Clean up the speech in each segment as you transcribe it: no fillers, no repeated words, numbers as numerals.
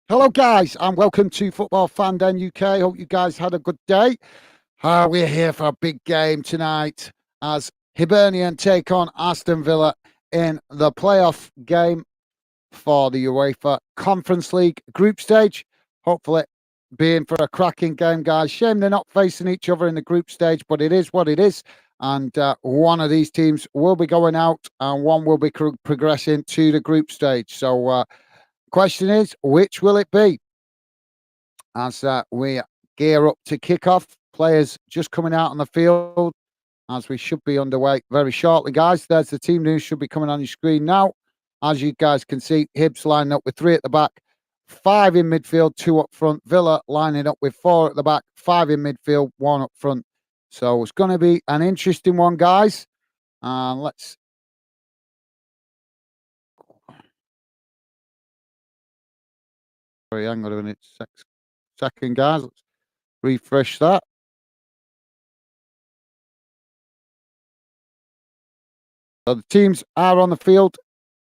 Hello, guys, and welcome to Football Fan Den UK. Hope you guys had a good day. We're here for a big game tonight as Hibernian take on Aston Villa in the playoff game for the UEFA Conference League group stage. Hopefully, being for a cracking game, guys. Shame they're not facing each other in the group stage, but it is what it is. And one of these teams will be going out, and one will be progressing to the group stage. So, question is, which will it be? As we gear up to kick off, players just coming out on the field as we should be underway very shortly, guys. There's the team news, should be coming on your screen now. As you guys can see, Hibs lining up with 3 at the back, 5 in midfield, 2 up front. Villa lining up with 4 at the back, 5 in midfield, 1 up front. So it's going to be an interesting one, guys. Let's sorry, hang on a minute, second, guys. Let's refresh that. So the teams are on the field.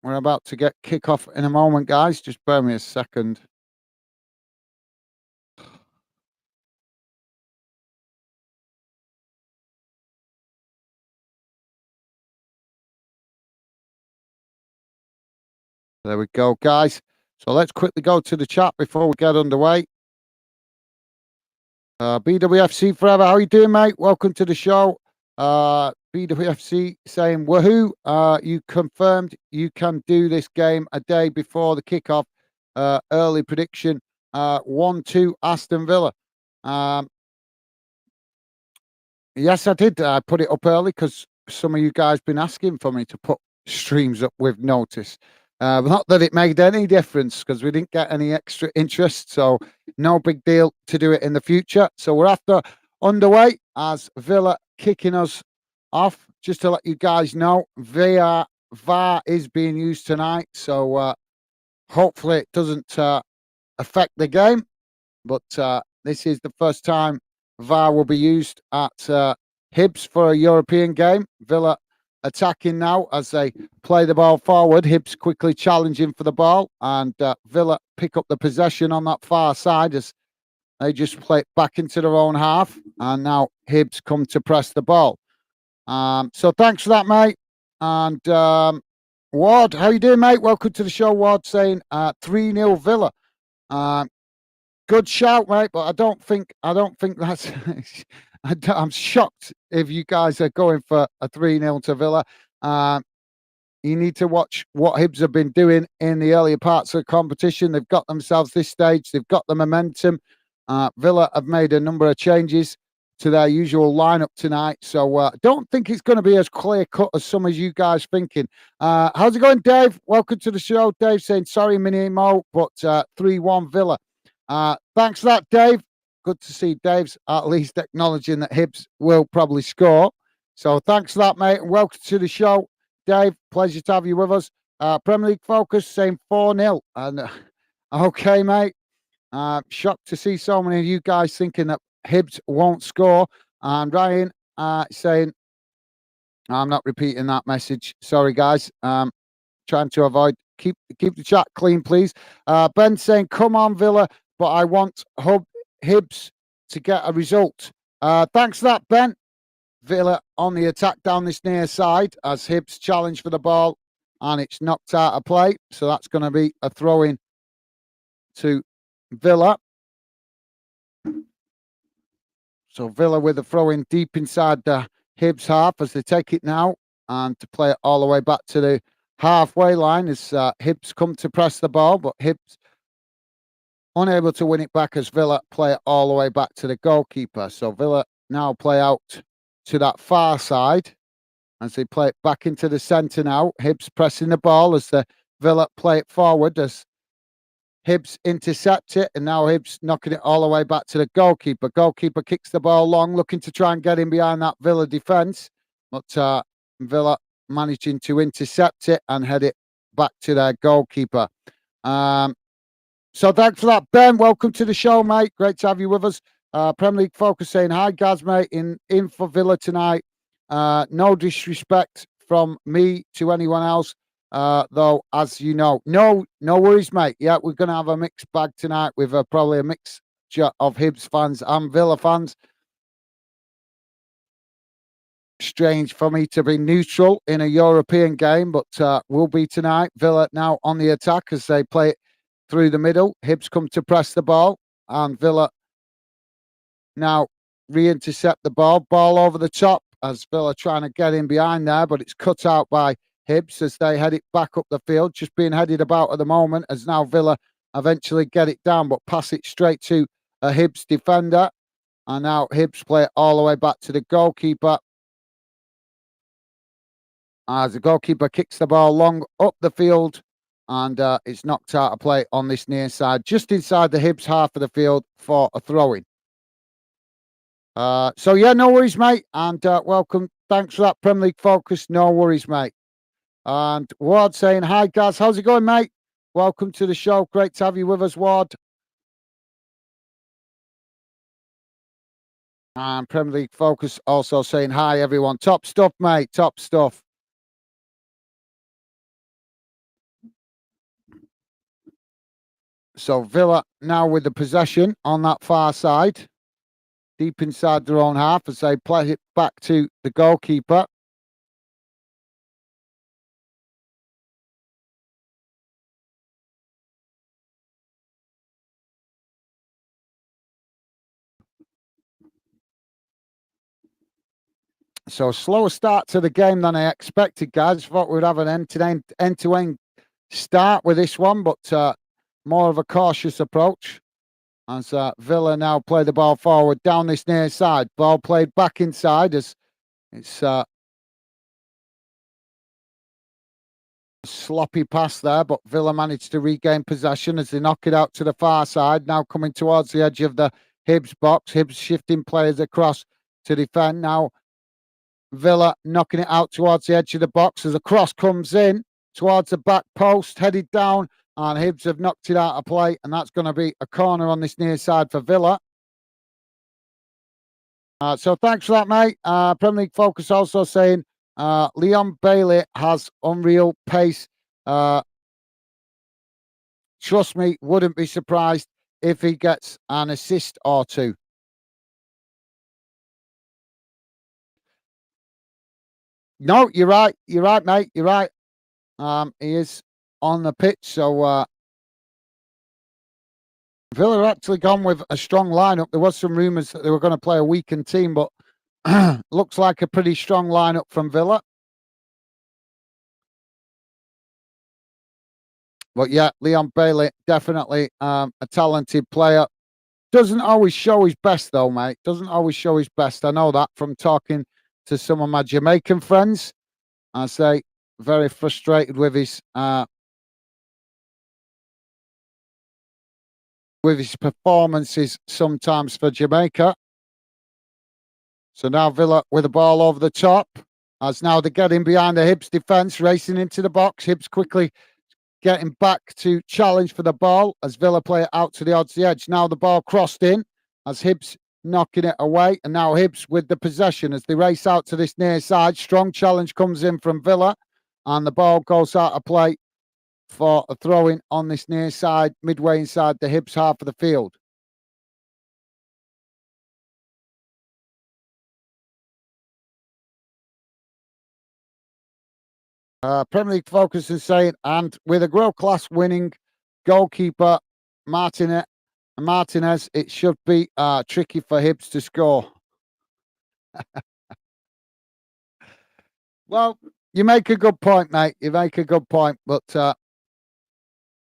We're about to get kick-off in a moment, guys. Just bear me a second. There we go, guys. So let's quickly go to the chat before we get underway. BWFC Forever, how you doing, mate? Welcome to the show. BWFC saying, woohoo, you confirmed you can do this game a day before the kickoff. Early prediction, 1-2 Aston Villa. Yes, I did. I put it up early because some of you guys been asking for me to put streams up with notice. Not that it made any difference because we didn't get any extra interest, so no big deal to do it in the future. So we're after underway as Villa kicking us off. Just to let you guys know, VAR is being used tonight, so hopefully it doesn't affect the game. But this is the first time VAR will be used at Hibs for a European game. Villa attacking now as they play the ball forward. Hibs quickly challenging for the ball, and Villa pick up the possession on that far side as they just play it back into their own half. And now Hibs come to press the ball. So thanks for that, mate. And Ward, how you doing, mate? Welcome to the show. Ward saying 3-0 Villa. Good shout, mate, but I don't think that's. I'm shocked if you guys are going for a 3-0 to Villa. You need to watch what Hibs have been doing in the earlier parts of the competition. They've got themselves this stage. They've got the momentum. Villa have made a number of changes to their usual lineup tonight, so don't think it's going to be as clear cut as some of you guys thinking. How's it going, Dave? Welcome to the show. Dave saying sorry, Mini Mo, but 3-1 Villa. Thanks for that, Dave. Good to see Dave's at least acknowledging that Hibs will probably score. So thanks for that, mate, and welcome to the show, Dave. Pleasure to have you with us. Premier League Focus saying 4-0. And okay, mate. Shocked to see so many of you guys thinking that Hibs won't score. And Ryan saying, I'm not repeating that message. Sorry, guys. Trying to avoid. Keep the chat clean, please. Ben saying, come on, Villa, but I want Hibs to get a result. Thanks for that, Ben. Villa on the attack down this near side as Hibs challenge for the ball, and it's knocked out of play. So that's going to be a throw-in to Villa. So Villa with a throw-in deep inside the Hibs half as they take it now, and to play it all the way back to the halfway line as Hibs come to press the ball, but Hibs unable to win it back as Villa play it all the way back to the goalkeeper. So Villa now play out to that far side as they play it back into the centre now. Hibs pressing the ball as the Villa play it forward as Hibs intercept it, and now Hibs knocking it all the way back to the goalkeeper. Goalkeeper kicks the ball long, looking to try and get in behind that Villa defence, but Villa managing to intercept it and head it back to their goalkeeper. So thanks for that, Ben. Welcome to the show, mate. Great to have you with us. Premier League Focus saying, hi, Gaz, mate, in for Villa tonight. No disrespect from me to anyone else. though, as you know. No worries, mate. Yeah, we're going to have a mixed bag tonight with probably a mixture of Hibs fans and Villa fans. Strange for me to be neutral in a European game, but will be tonight. Villa now on the attack as they play it through the middle. Hibs come to press the ball, and Villa now re-intercept the ball. Ball over the top as Villa trying to get in behind there, but it's cut out by Hibs as they head it back up the field. Just being headed about at the moment as now Villa eventually get it down, but pass it straight to a Hibs defender. And now Hibs play it all the way back to the goalkeeper. As the goalkeeper kicks the ball long up the field, and it's knocked out of play on this near side, just inside the Hibs half of the field for a throw-in. So yeah, no worries, mate, and welcome. Thanks for that Premier League focus. No worries, mate. And Ward saying, hi, Gaz. How's it going, mate? Welcome to the show. Great to have you with us, Ward. And Premier League focus also saying, hi, everyone. Top stuff, mate. Top stuff. So Villa now with the possession on that far side, deep inside their own half as they play it back to the goalkeeper. So slower start to the game than I expected, guys. Thought we'd have an end-to-end start with this one, but more of a cautious approach. As Villa now play the ball forward down this near side. Ball played back inside as it's a sloppy pass there, but Villa managed to regain possession as they knock it out to the far side. Now coming towards the edge of the Hibs box. Hibs shifting players across to defend. Now Villa knocking it out towards the edge of the box as the cross comes in towards the back post, headed down, and Hibs have knocked it out of play, and that's going to be a corner on this near side for Villa. So thanks for that, mate. Premier League Focus also saying Leon Bailey has unreal pace. Trust me, wouldn't be surprised if he gets an assist or two. No, you're right. You're right, mate. You're right. He is on the pitch, so Villa have actually gone with a strong lineup. There was some rumours that they were going to play a weakened team, but looks like a pretty strong lineup from Villa. But yeah, Leon Bailey, definitely a talented player. Doesn't always show his best, though, mate. Doesn't always show his best. I know that from talking to some of my Jamaican friends. I say very frustrated with his performances sometimes for Jamaica. So now Villa with the ball over the top. As now they're getting behind the Hibs defence, racing into the box. Hibs quickly getting back to challenge for the ball as Villa play it out to the odds the edge. Now the ball crossed in as Hibs knocking it away. And now Hibs with the possession as they race out to this near side. Strong challenge comes in from Villa. And the ball goes out of play for a throw-in on this near side, midway inside the Hibs half of the field. Premier League Focus is saying, and with a world-class winning goalkeeper, Martinez, it should be tricky for Hibs to score. Well, you make a good point, mate. You make a good point, but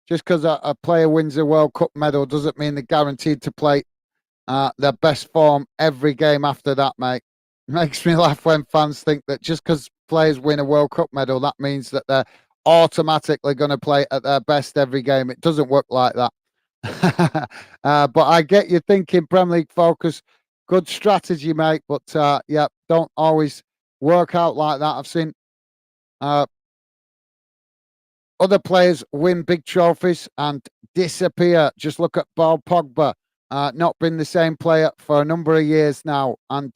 just because a player wins a World Cup medal doesn't mean they're guaranteed to play their best form every game after that, mate. It makes me laugh when fans think that just because players win a World Cup medal, that means that they're automatically going to play at their best every game. It doesn't work like that. But I get you thinking Premier League Focus. Good strategy, mate. But yeah, don't always work out like that. I've seen other players win big trophies and disappear. Just look at Paul Pogba, not been the same player for a number of years now, and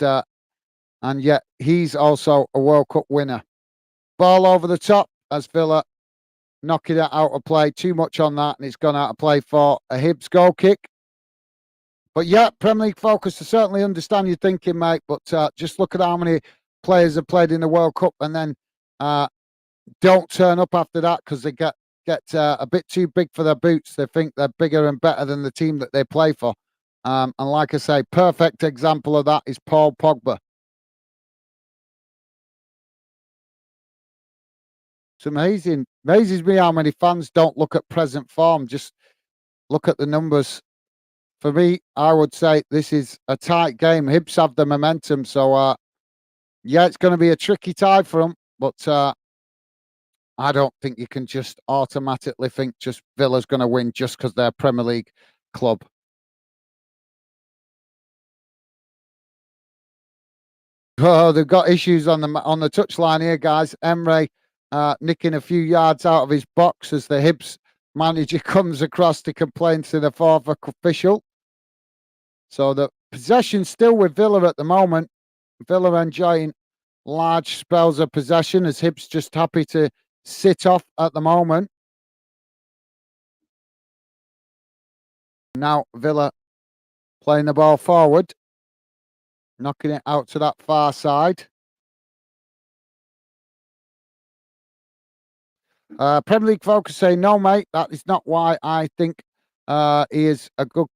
yet he's also a World Cup winner. Ball over the top as Villa knocking it out of play. Too much on that, and it's gone out of play for a Hibs goal kick. But yeah, Premier League focus. I certainly understand your thinking, mate. But just look at how many players have played in the World Cup and then don't turn up after that because they get a bit too big for their boots. They think they're bigger and better than the team that they play for. And like I say, perfect example of that is Paul Pogba. It's amazing. Amazes me how many fans don't look at present form. Just look at the numbers. For me, I would say this is a tight game. Hibs have the momentum. So, yeah, it's going to be a tricky tie for them. But I don't think you can just automatically think just Villa's going to win just because they're a Premier League club. Oh, they've got issues on the touchline here, guys. Emre nicking a few yards out of his box as the Hibs manager comes across to complain to the fourth official. So the possession's still with Villa at the moment. Villa enjoying large spells of possession as Hibs just happy to sit off at the moment. Now Villa playing the ball forward, knocking it out to that far side. Premier League focus saying, no, mate, that is not why I think he is good.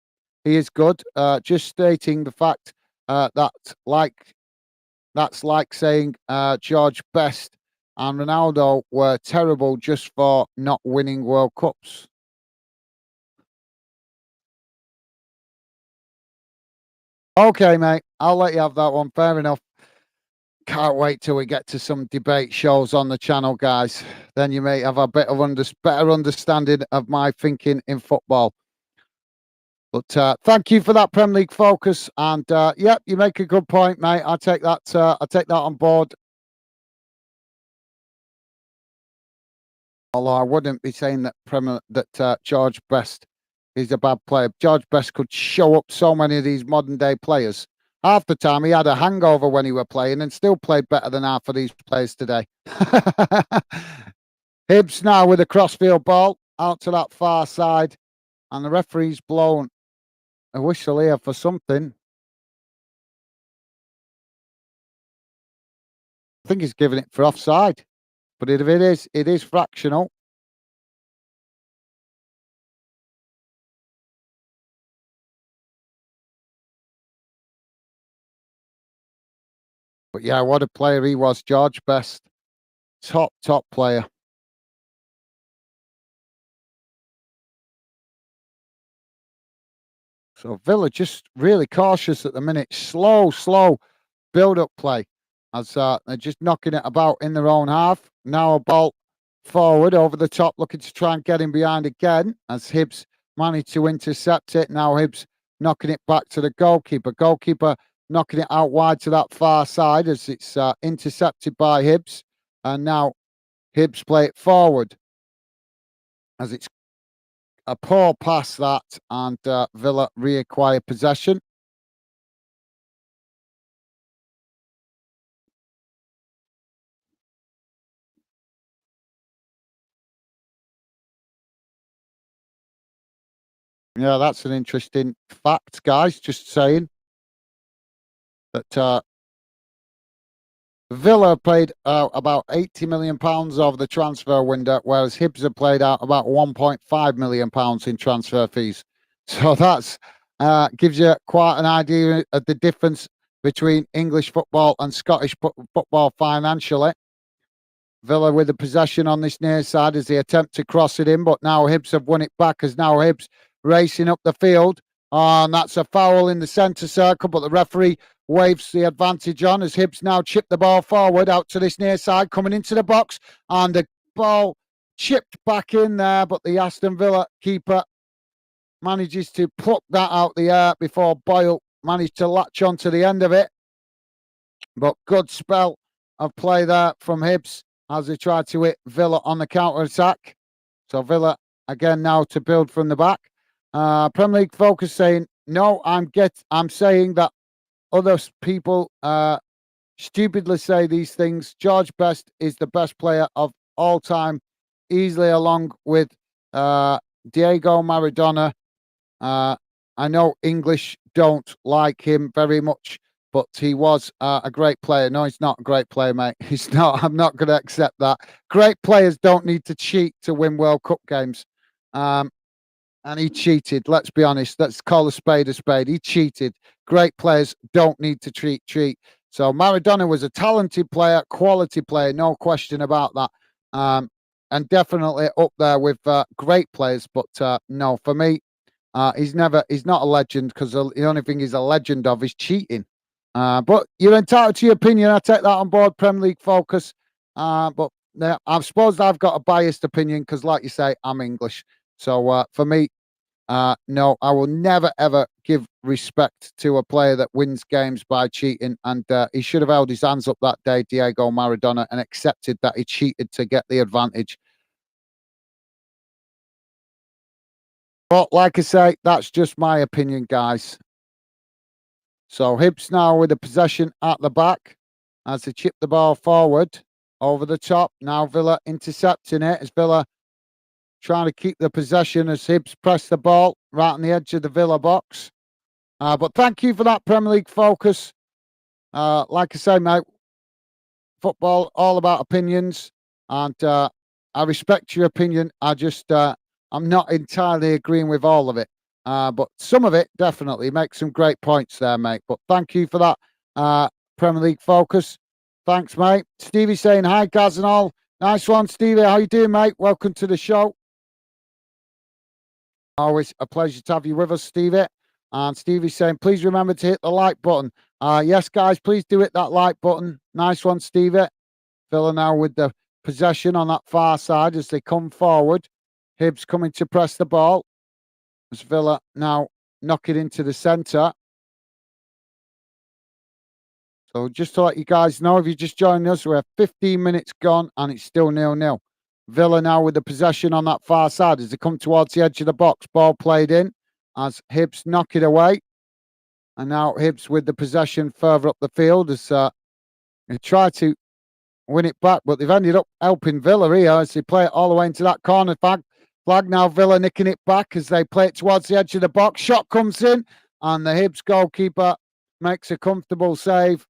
He is good. Just stating the fact that's like saying George Best and Ronaldo were terrible just for not winning World Cups. Okay, mate, I'll let you have that one. Fair enough. Can't wait till we get to some debate shows on the channel, guys. Then you may have a bit of better understanding of my thinking in football. But thank you for that Premier League focus, and yeah, you make a good point, mate. I take that. I take that on board. Although I wouldn't be saying that George Best is a bad player. George Best could show up so many of these modern day players. Half the time he had a hangover when he were playing and still played better than half of these players today. Hibs now with a crossfield ball out to that far side, and the referee's blown a whistle here for something. I think he's giving it for offside, but if it is fractional. But yeah, what a player he was, George Best. Top player. So Villa just really cautious at the minute. Slow build-up play as they're just knocking it about in their own half. Now a ball forward over the top, looking to try and get him behind again as Hibs managed to intercept it. Now Hibs knocking it back to the goalkeeper. Goalkeeper knocking it out wide to that far side as it's intercepted by Hibs. And now Hibs play it forward as it's a poor pass that, and Villa reacquire possession. Yeah, that's an interesting fact, guys. Just saying that Villa paid about £80 million over the transfer window, whereas Hibs have played out about £1.5 million in transfer fees. So that's gives you quite an idea of the difference between English football and Scottish football financially. Villa with the possession on this near side as they attempt to cross it in, but now Hibs have won it back as now Hibs racing up the field. And that's a foul in the centre circle, but the referee waves the advantage on as Hibs now chip the ball forward out to this near side, coming into the box, and the ball chipped back in there, but the Aston Villa keeper manages to pluck that out the air before Boyle managed to latch on to the end of it. But good spell of play there from Hibs as they try to hit Villa on the counter-attack. So Villa again now to build from the back. Premier League focus saying, no, I'm saying that other people stupidly say these things. George Best is the best player of all time easily along with Diego Maradona. Uh, I know English don't like him very much, but he was a great player. No, he's not a great player, mate. He's not. I'm not going to accept that. Great players don't need to cheat to win World Cup games. Um, and he cheated. Let's be honest. Let's call a spade a spade. He cheated. Great players don't need to treat. So Maradona was a talented player, quality player, no question about that. And definitely up there with great players. But no, for me, he's not a legend because the only thing he's a legend of is cheating. But you're entitled to your opinion. I take that on board. Premier League focus. But I suppose I've got a biased opinion because, like you say, I'm English. So for me, no, I will never ever give respect to a player that wins games by cheating. And he should have held his hands up that day, Diego Maradona, and accepted that he cheated to get the advantage. But like I say, that's just my opinion, guys. So Hibs now with the possession at the back as they chip the ball forward over the top. Now Villa intercepting it as Villa trying to keep the possession as Hibs press the ball right on the edge of the Villa box. But thank you for that Premier League focus. Like I say, mate, football all about opinions, and I respect your opinion. I'm not entirely agreeing with all of it, but some of it definitely makes some great points there, mate. But thank you for that Premier League focus. Thanks, mate. Stevie saying hi, Gaz and all. Nice one, Stevie. How you doing, mate? Welcome to the show. Always a pleasure to have you with us, Stevie. And Stevie's saying, please remember to hit the like button. Yes, guys, please do hit that like button. Nice one, Stevie. Villa now with the possession on that far side as they come forward. Hibs coming to press the ball. As Villa now knock it into the centre. So just to let you guys know, if you're just joining us, we're 15 minutes gone and it's still 0-0. Villa now with the possession on that far side as they come towards the edge of the box. Ball played in as Hibs knock it away. And now Hibs with the possession further up the field as they try to win it back, but they've ended up helping Villa here as they play it all the way into that corner flag. Now Villa nicking it back as they play it towards the edge of the box. Shot comes in and the Hibs goalkeeper makes a comfortable save.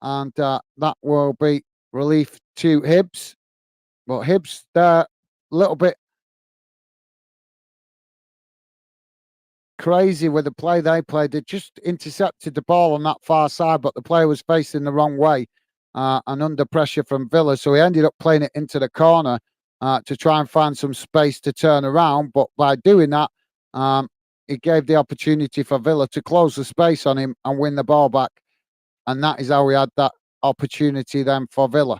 And that will be relief to Hibs. But Hibs, they're a little bit crazy with the play they played. They just intercepted the ball on that far side, but the player was facing the wrong way and under pressure from Villa. So he ended up playing it into the corner to try and find some space to turn around. But by doing that, it gave the opportunity for Villa to close the space on him and win the ball back. And that is how we had that opportunity then for Villa.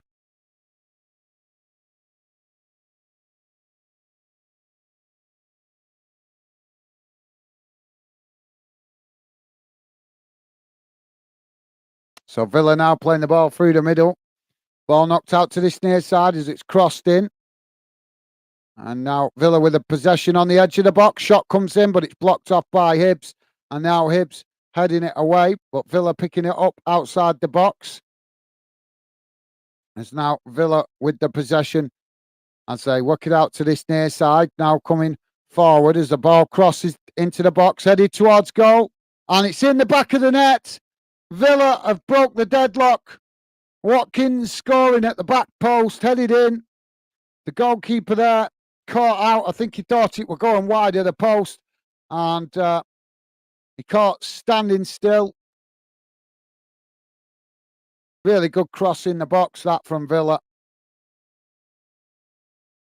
So Villa now playing the ball through the middle. Ball knocked out to this near side as it's crossed in. And now Villa with a possession on the edge of the box. Shot comes in, but it's blocked off by Hibs. And now Hibs heading it away, but Villa picking it up outside the box. It's now Villa with the possession as they work it out to this near side. Now coming forward as the ball crosses into the box, headed towards goal. And it's in the back of the net. Villa have broke the deadlock. Watkins scoring at the back post, headed in. The goalkeeper there caught out. I think he thought it were going wide of the post. And he caught standing still. Really good cross in the box, that from Villa.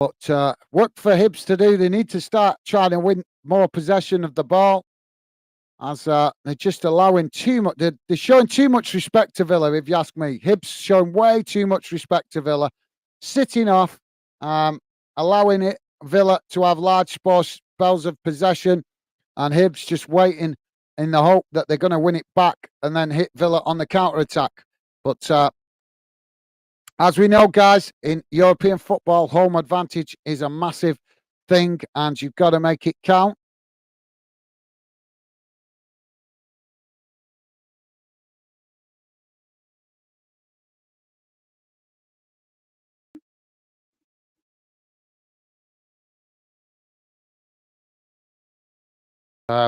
But work for Hibs to do. They need to start trying to win more possession of the ball. As they're just allowing too much. They're showing too much respect to Villa, if you ask me. Hibs showing way too much respect to Villa. Sitting off, allowing it Villa to have large spells of possession, and Hibs just waiting in the hope that they're going to win it back and then hit Villa on the counter attack. But as we know, guys, in European football, home advantage is a massive thing, and you've got to make it count.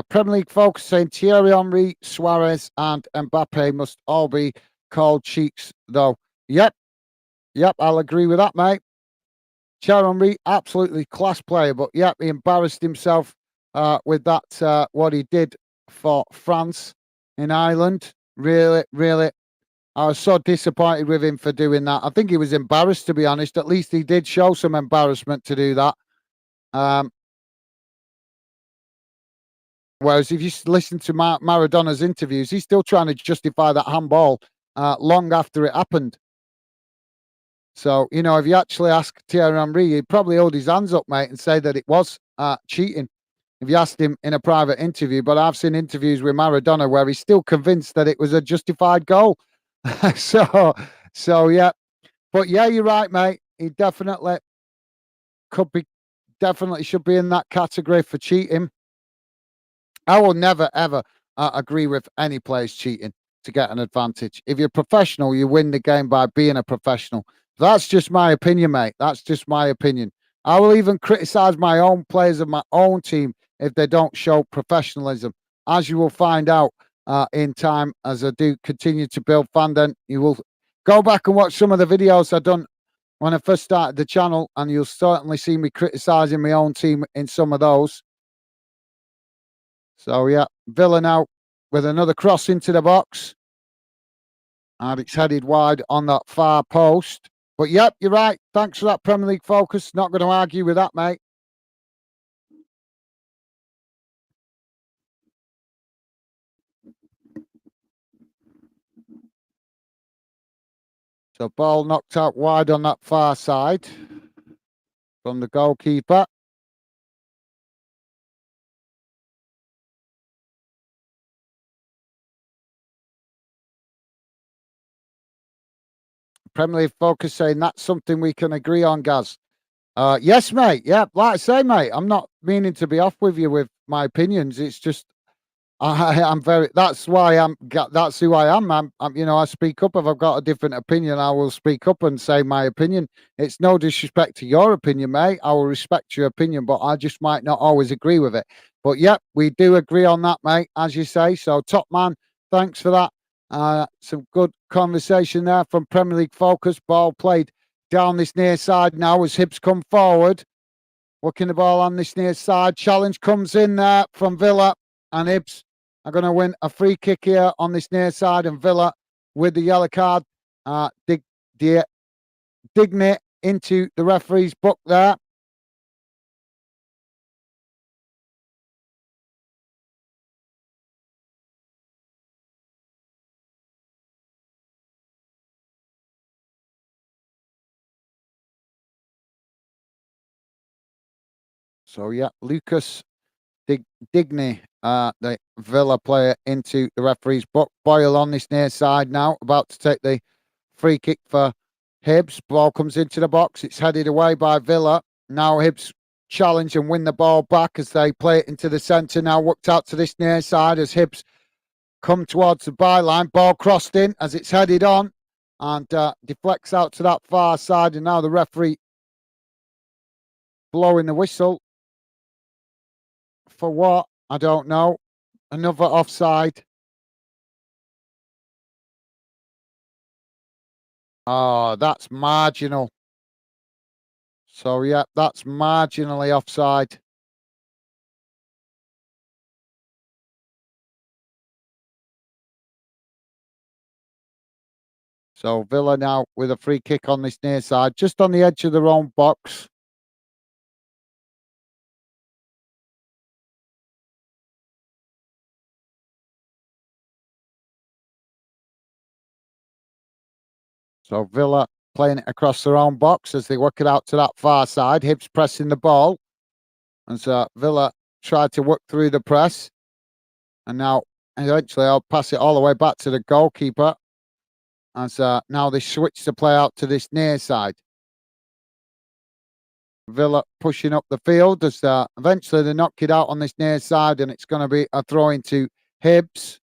Premier League focus saying Thierry Henry, Suarez, and Mbappe must all be called cheats, though. Yep, yep, I'll agree with that, mate. Thierry Henry, absolutely class player, but yep, he embarrassed himself with that, what he did for France in Ireland. Really, really, I was so disappointed with him for doing that. I think he was embarrassed, to be honest. At least he did show some embarrassment to do that. Um, Whereas if you listen to Maradona's interviews, he's still trying to justify that handball long after it happened. So, you know, if you actually ask Thierry Henry, he'd probably hold his hands up, mate, and say that it was cheating if you asked him in a private interview. But I've seen interviews with Maradona where he's still convinced that it was a justified goal. so, so yeah. But yeah, you're right, mate. He definitely could be, definitely should be in that category for cheating. I will never ever agree with any players cheating to get an advantage. If you're professional, you win the game by being a professional. That's just my opinion, mate. That's just my opinion. I will even criticize my own players of my own team if they don't show professionalism, as you will find out in time as I do continue to build fandom. You will go back and watch some of the videos I've done when I first started the channel, and you'll certainly see me criticizing my own team in some of those. So yeah, Villa now with another cross into the box. And it's headed wide on that far post. But yep, you're right. Thanks for that Premier League focus. Not going to argue with that, mate. So ball knocked out wide on that far side from the goalkeeper. Premier League focus saying that's something we can agree on, Gaz. Yes, mate. Yeah, like I say, mate, I'm not meaning to be off with you with my opinions. It's just I'm very. That's why I'm. That's who I am. You know, I speak up if I've got a different opinion. I will speak up and say my opinion. It's no disrespect to your opinion, mate. I will respect your opinion, but I just might not always agree with it. But yep, we do agree on that, mate. As you say. So, top man, thanks for that. Some good conversation there from Premier League Focus. Ball played down this near side now as Hibs come forward. Working the ball on this near side. Challenge comes in there from Villa, and Hibs are going to win a free kick here on this near side, and Villa with the yellow card dignity into the referee's book there. So yeah, Lucas Digny, the Villa player, into the referee's book. Boyle on this near side now, about to take the free kick for Hibs. Ball comes into the box. It's headed away by Villa. Now Hibs challenge and win the ball back as they play it into the centre. Now worked out to this near side as Hibs come towards the byline. Ball crossed in as it's headed on and deflects out to that far side. And now the referee blowing the whistle for what? I don't know. Another offside. Oh, that's marginal. So, yeah, that's marginally offside. So, Villa now with a free kick on this near side, just on the edge of their own box. So, Villa playing it across their own box as they work it out to that far side. Hibs pressing the ball. And so, Villa tried to work through the press. And now, eventually, I'll pass it all the way back to the goalkeeper. As now they switch the play out to this near side. Villa pushing up the field as eventually they knock it out on this near side, and it's going to be a throw into Hibs.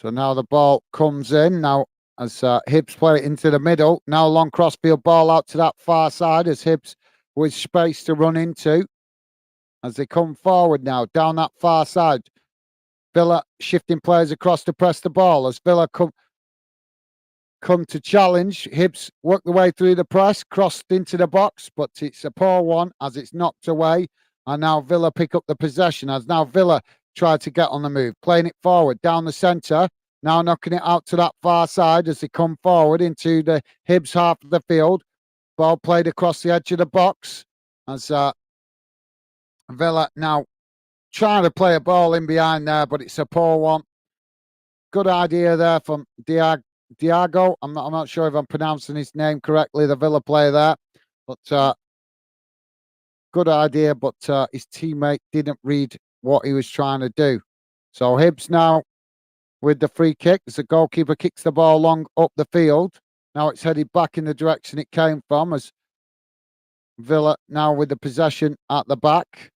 So now the ball comes in. Now as Hibs play it into the middle. Now long crossfield ball out to that far side as Hibs with space to run into as they come forward now down that far side. Villa shifting players across to press the ball as Villa come to challenge. Hibs work the way through the press, crossed into the box, but it's a poor one as it's knocked away. And now Villa pick up the possession as now Villa try to get on the move, playing it forward down the centre. Now knocking it out to that far side as they come forward into the Hibs half of the field. Ball played across the edge of the box as Villa now trying to play a ball in behind there, but it's a poor one. Good idea there from Diago. I'm not sure if I'm pronouncing his name correctly, the Villa player there. But good idea, but his teammate didn't read what he was trying to do. So Hibs now with the free kick as the goalkeeper kicks the ball long up the field. Now it's headed back in the direction it came from as Villa now with the possession at the back.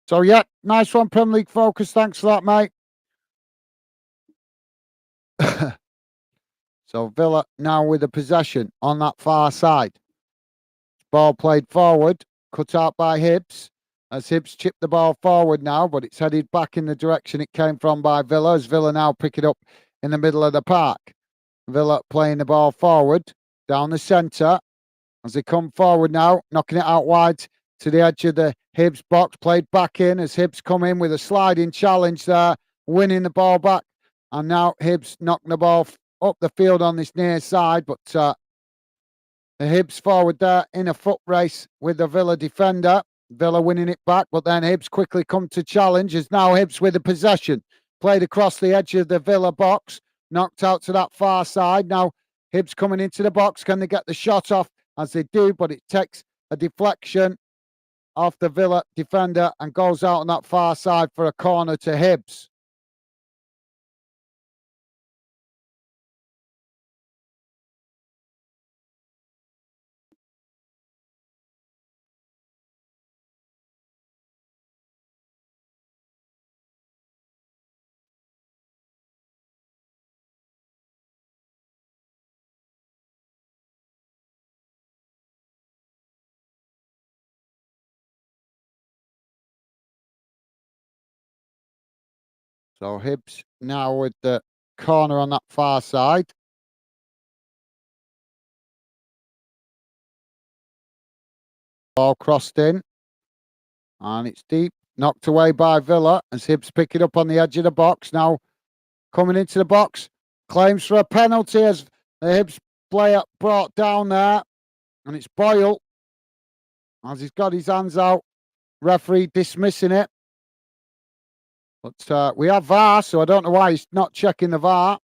So, yeah, nice one, Premier League focus. Thanks for that, mate. So, Villa now with the possession on that far side. Ball played forward, cut out by Hibs. As Hibs chip the ball forward now, but it's headed back in the direction it came from by Villa. As Villa now pick it up in the middle of the park. Villa playing the ball forward down the centre. As they come forward now, knocking it out wide to the edge of the Hibs box, played back in as Hibs come in with a sliding challenge there, winning the ball back. And now Hibs knocking the ball up the field on this near side, but the Hibs forward there in a foot race with the Villa defender. Villa winning it back, but then Hibs quickly come to challenge as now Hibs with the possession. Played across the edge of the Villa box, knocked out to that far side. Now Hibs coming into the box. Can they get the shot off? As they do, but it takes a deflection off the Villa defender and goes out on that far side for a corner to Hibs. So Hibs now with the corner on that far side. Ball crossed in. And it's deep. Knocked away by Villa as Hibs pick it up on the edge of the box. Now coming into the box. Claims for a penalty as the Hibs player brought down there. And it's Boyle as he's got his hands out. Referee dismissing it. But we have VAR, so I don't know why he's not checking the VAR.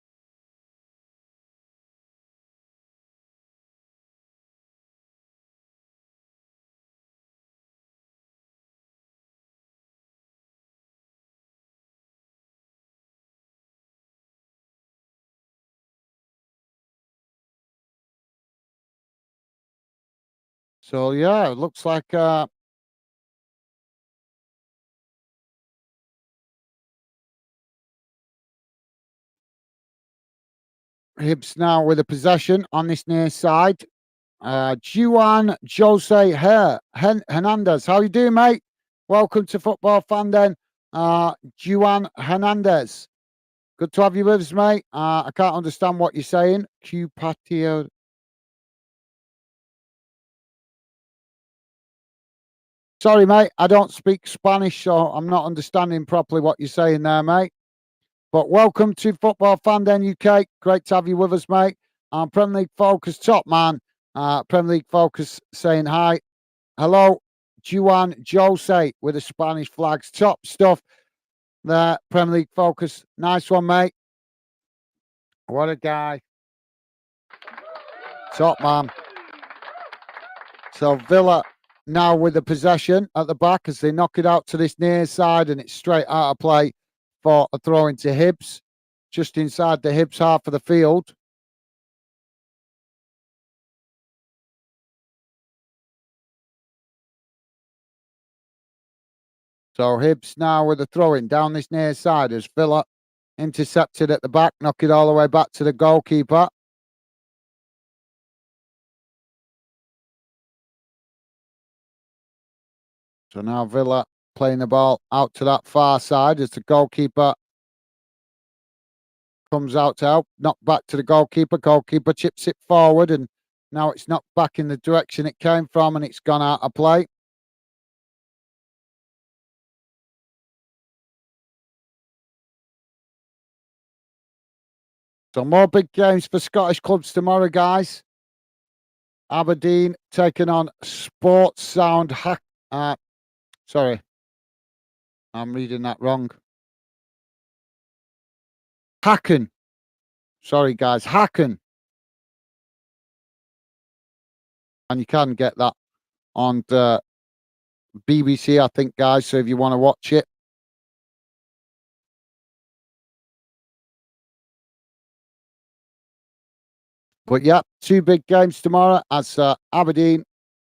So, yeah, it looks like Hibs now with a possession on this near side. Juan Jose Hernandez. How you doing, mate? Welcome to Football Fan Den. Juan Hernandez. Good to have you with us, mate. I can't understand what you're saying. Q Patio. Sorry, mate. I don't speak Spanish, so I'm not understanding properly what you're saying there, mate. But welcome to Football Fan Den UK. Great to have you with us, mate. Premier League Focus top man. Premier League Focus saying hi. Hello, Juan Jose with the Spanish flags. Top stuff there, Premier League Focus. Nice one, mate. What a guy. Top man. So Villa now with the possession at the back as they knock it out to this near side and it's straight out of play for a throw into Hibs. Just inside the Hibs half of the field. So Hibs now with a throw-in down this near side as Villa intercepted at the back, knock it all the way back to the goalkeeper. So now Villa playing the ball out to that far side as the goalkeeper comes out to help, knocked back to the goalkeeper. Goalkeeper chips it forward, and now it's knocked back in the direction it came from, and it's gone out of play. So more big games for Scottish clubs tomorrow, guys. Aberdeen taking on Sports Sound Hack. Sorry, I'm reading that wrong. Hacken. Sorry, guys, Hacken. And you can get that on the BBC, I think, guys. So if you want to watch it. But yeah, two big games tomorrow as Aberdeen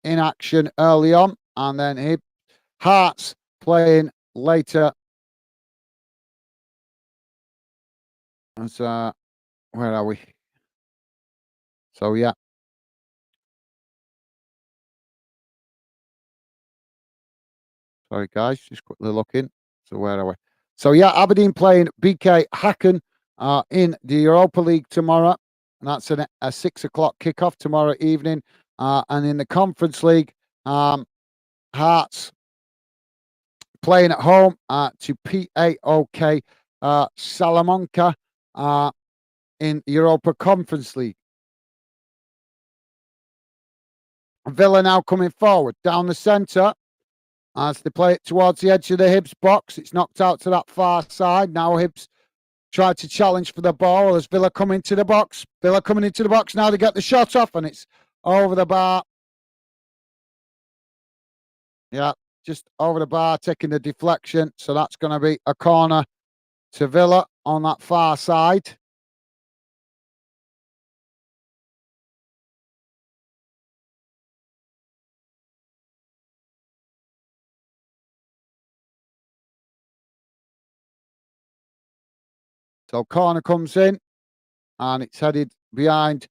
in action early on, and then Hearts playing later. As where are we? So yeah, sorry guys, just quickly looking. So where are we? So yeah, Aberdeen playing BK Hacken in the Europa League tomorrow, and that's a 6 o'clock kickoff tomorrow evening. And in the Conference League, Hearts playing at home to PAOK Salamanca in Europa Conference League. Villa now coming forward down the centre as they play it towards the edge of the Hibs box. It's knocked out to that far side. Now Hibs try to challenge for the ball as Villa come into the box. Villa coming into the box. Now they get the shot off and it's over the bar. Yeah, just over the bar, taking the deflection. So that's going to be a corner to Villa on that far side. So corner comes in and it's headed behind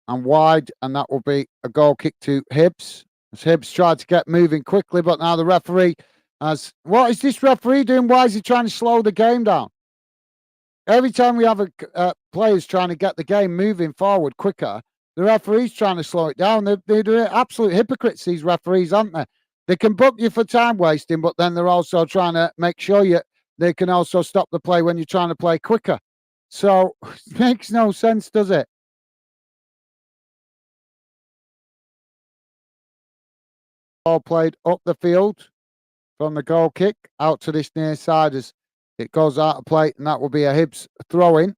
and wide, and that will be a goal kick to Hibs. As Hibs tried to get moving quickly, but now the referee has. What is this referee doing? Why is he trying to slow the game down? Every time we have players trying to get the game moving forward quicker, the referee's trying to slow it down. They're doing absolute hypocrites, these referees, aren't they? They can book you for time wasting, but then they're also trying to make sure they can also stop the play when you're trying to play quicker. So it makes no sense, does it? Ball played up the field from the goal kick out to this near side as it goes out of play, and that will be a Hibs throw in.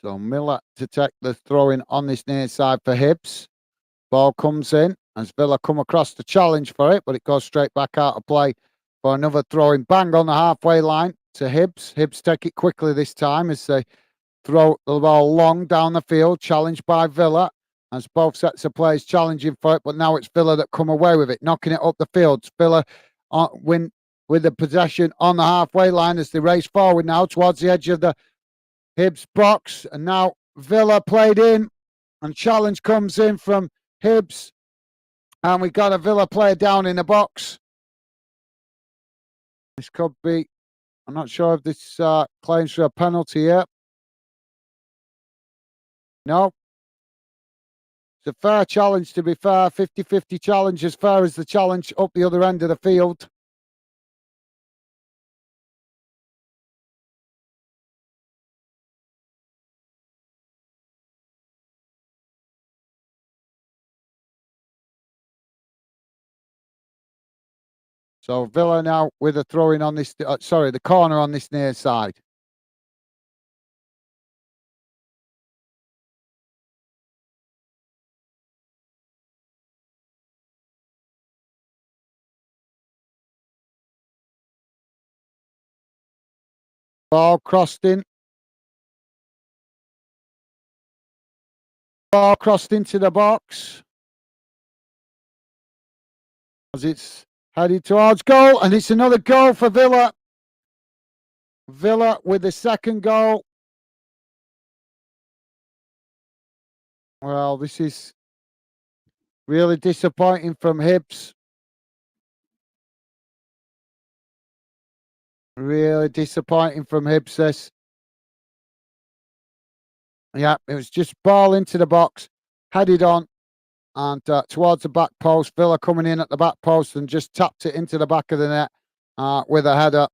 So Miller to take the throw in on this near side for Hibs. Ball comes in as Villa come across the challenge for it, but it goes straight back out of play for another throw in. Bang on the halfway line to Hibs. Hibs take it quickly this time as they throw the ball long down the field, challenged by Villa. As both sets of players challenging for it, but now it's Villa that come away with it, knocking it up the field. Villa win with the possession on the halfway line as they race forward now towards the edge of the Hibs box. And now Villa played in, and challenge comes in from Hibs. And we got a Villa player down in the box. This could be, I'm not sure if this claims for a penalty here. No. It's a fair challenge, to be fair. 50-50 challenge, as fair as the challenge up the other end of the field. So Villa now with a throw-in on this, the corner on this near side. Ball crossed in ball crossed into the box. As it's headed towards goal, and it's another goal for Villa. Villa with the second goal. Well, this is really disappointing from Hibs. Really disappointing from Hibs, this. Yeah, it was just ball into the box, headed on, and towards the back post. Villa coming in at the back post and just tapped it into the back of the net with a header.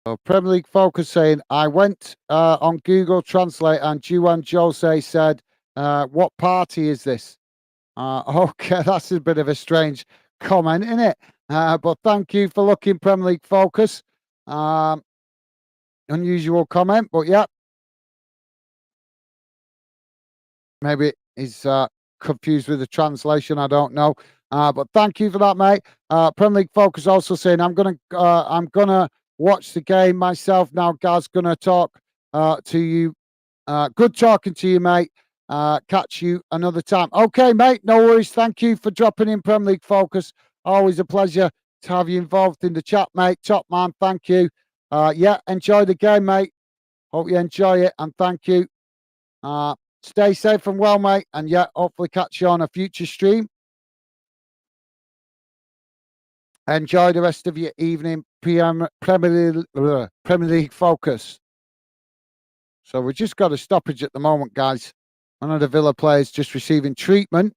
So Premier League Focus saying, I went on Google Translate and Juan Jose said, what party is this? Okay, that's a bit of a strange comment, isn't it? But thank you for looking, Premier League Focus. Unusual comment, but yeah. Maybe he's confused with the translation. I don't know. But thank you for that, mate. Premier League Focus also saying, I'm gonna watch the game myself now. Gaz, gonna talk to you. Good talking to you, mate. Catch you another time. Okay, mate. No worries. Thank you for dropping in, Premier League Focus. Always a pleasure to have you involved in the chat, mate. Top man. Thank you. Yeah, enjoy the game, mate. Hope you enjoy it, and thank you. Stay safe and well, mate. And yeah, hopefully catch you on a future stream. Enjoy the rest of your evening, Premier League Focus. So we just got a stoppage at the moment, guys. One of the Villa players just receiving treatment.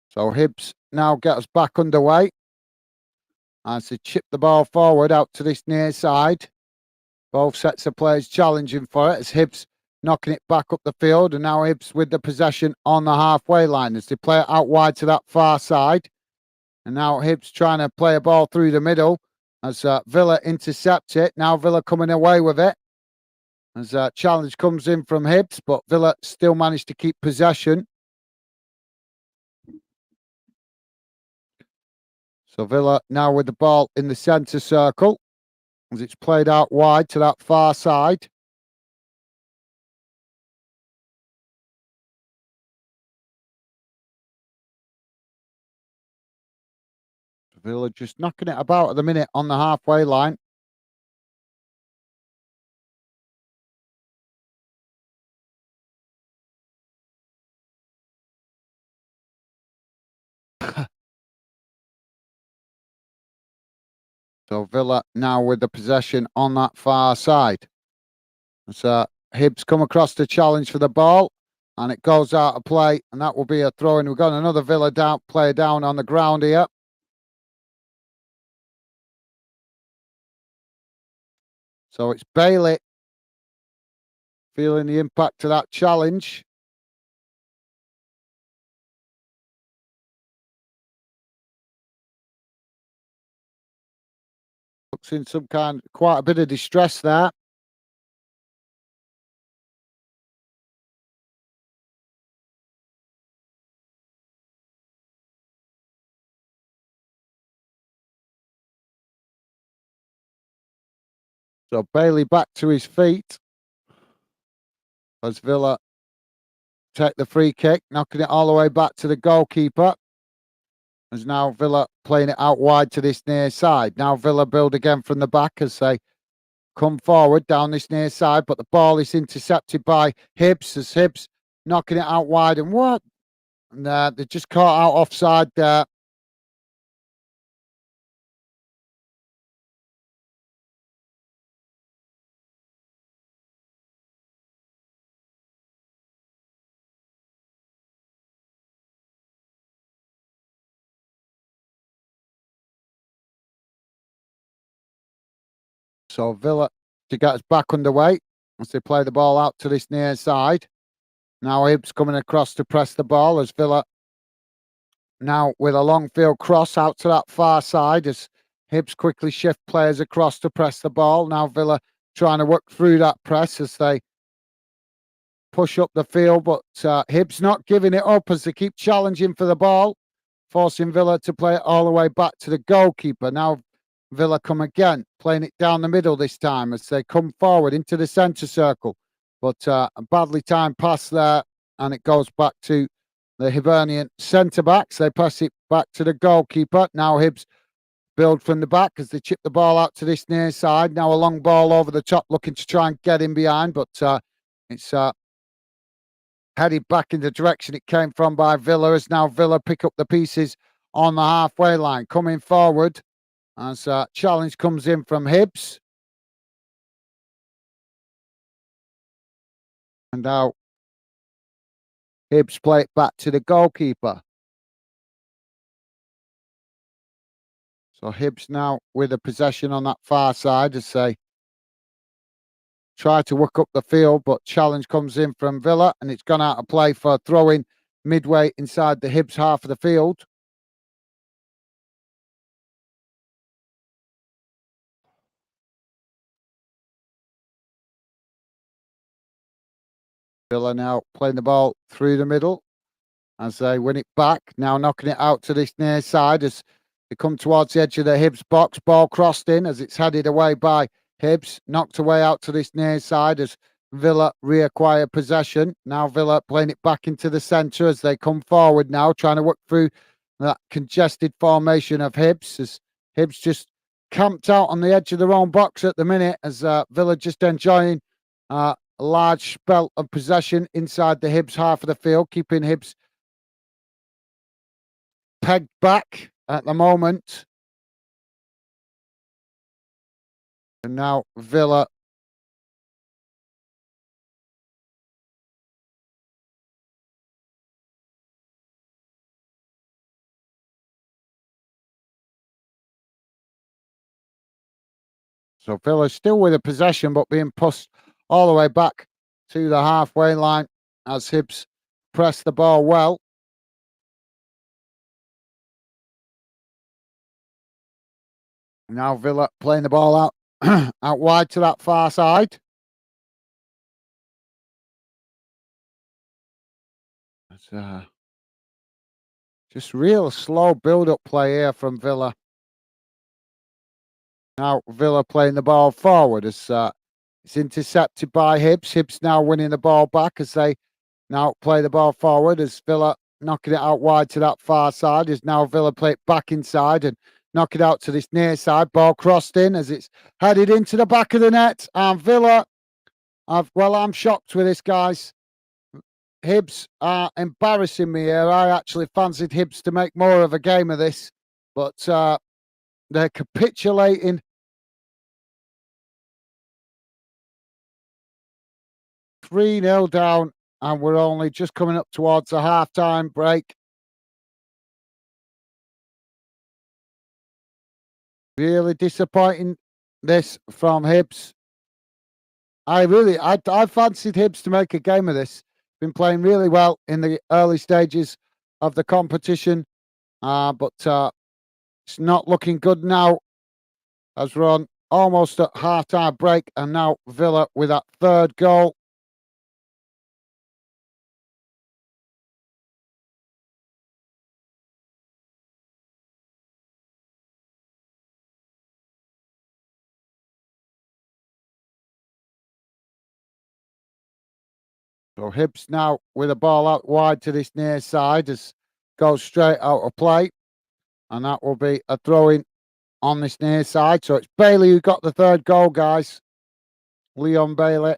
So Hibs now get us back underway as they chip the ball forward out to this near side. Both sets of players challenging for it as Hibs knocking it back up the field, and now Hibs with the possession on the halfway line as they play it out wide to that far side. And now Hibs trying to play a ball through the middle as Villa intercept it. Now Villa coming away with it as challenge comes in from Hibs, but Villa still managed to keep possession. So Villa now with the ball in the centre circle as it's played out wide to that far side. Villa just knocking it about at the minute on the halfway line. So Villa now with the possession on that far side. So Hibs come across the challenge for the ball, and it goes out of play, and that will be a throw in. We've got another Villa player down on the ground here. So it's Bailey feeling the impact of that challenge. Looks in quite a bit of distress there. So Bailey back to his feet as Villa take the free kick, knocking it all the way back to the goalkeeper. As now Villa playing it out wide to this near side. Now Villa build again from the back as they come forward down this near side, but the ball is intercepted by Hibs as Hibs knocking it out wide. And what? And they just caught out offside there. So Villa to get us back underway as they play the ball out to this near side. Now Hibs coming across to press the ball as Villa now with a long field cross out to that far side as Hibs quickly shift players across to press the ball. Now Villa trying to work through that press as they push up the field, but Hibs not giving it up as they keep challenging for the ball, forcing Villa to play it all the way back to the goalkeeper. Now Villa come again, playing it down the middle this time as they come forward into the centre circle. But a badly timed pass there, and it goes back to the Hibernian centre-backs. They pass it back to the goalkeeper. Now Hibs build from the back as they chip the ball out to this near side. Now a long ball over the top, looking to try and get in behind, but it's headed back in the direction it came from by Villa, as now Villa pick up the pieces on the halfway line. Coming forward as challenge comes in from Hibs. And now Hibs play it back to the goalkeeper. So Hibs now with a possession on that far side as they try to work up the field, but challenge comes in from Villa and it's gone out of play for throwing midway inside the Hibs half of the field. Villa now playing the ball through the middle as they win it back. Now knocking it out to this near side as they come towards the edge of the Hibs box. Ball crossed in as it's headed away by Hibs. Knocked away out to this near side as Villa reacquire possession. Now Villa playing it back into the centre as they come forward now, trying to work through that congested formation of Hibs as Hibs just camped out on the edge of their own box at the minute as Villa just enjoying a large spell of possession inside the Hibs half of the field, keeping Hibs pegged back at the moment. And now Villa so Villa still with a possession, but being pushed all the way back to the halfway line as Hibs press the ball well. Now Villa playing the ball out out wide to that far side. It's just real slow build-up play here from Villa. Now Villa playing the ball forward as it's intercepted by Hibs. Hibs now winning the ball back as they now play the ball forward as Villa knocking it out wide to that far side. As now Villa play it back inside and knock it out to this near side. Ball crossed in as it's headed into the back of the net. And Villa, I'm shocked with this, guys. Hibs are embarrassing me here. I actually fancied Hibs to make more of a game of this, but they're capitulating. 3-0 down, and we're only just coming up towards the half-time break. Really disappointing, this from Hibs. I fancied Hibs to make a game of this. Been playing really well in the early stages of the competition, but it's not looking good now as we're on almost at half-time break, and now Villa with that third goal. So Hibs now with a ball out wide to this near side as goes straight out of play. And that will be a throw-in on this near side. So it's Bailey who got the third goal, guys. Leon Bailey.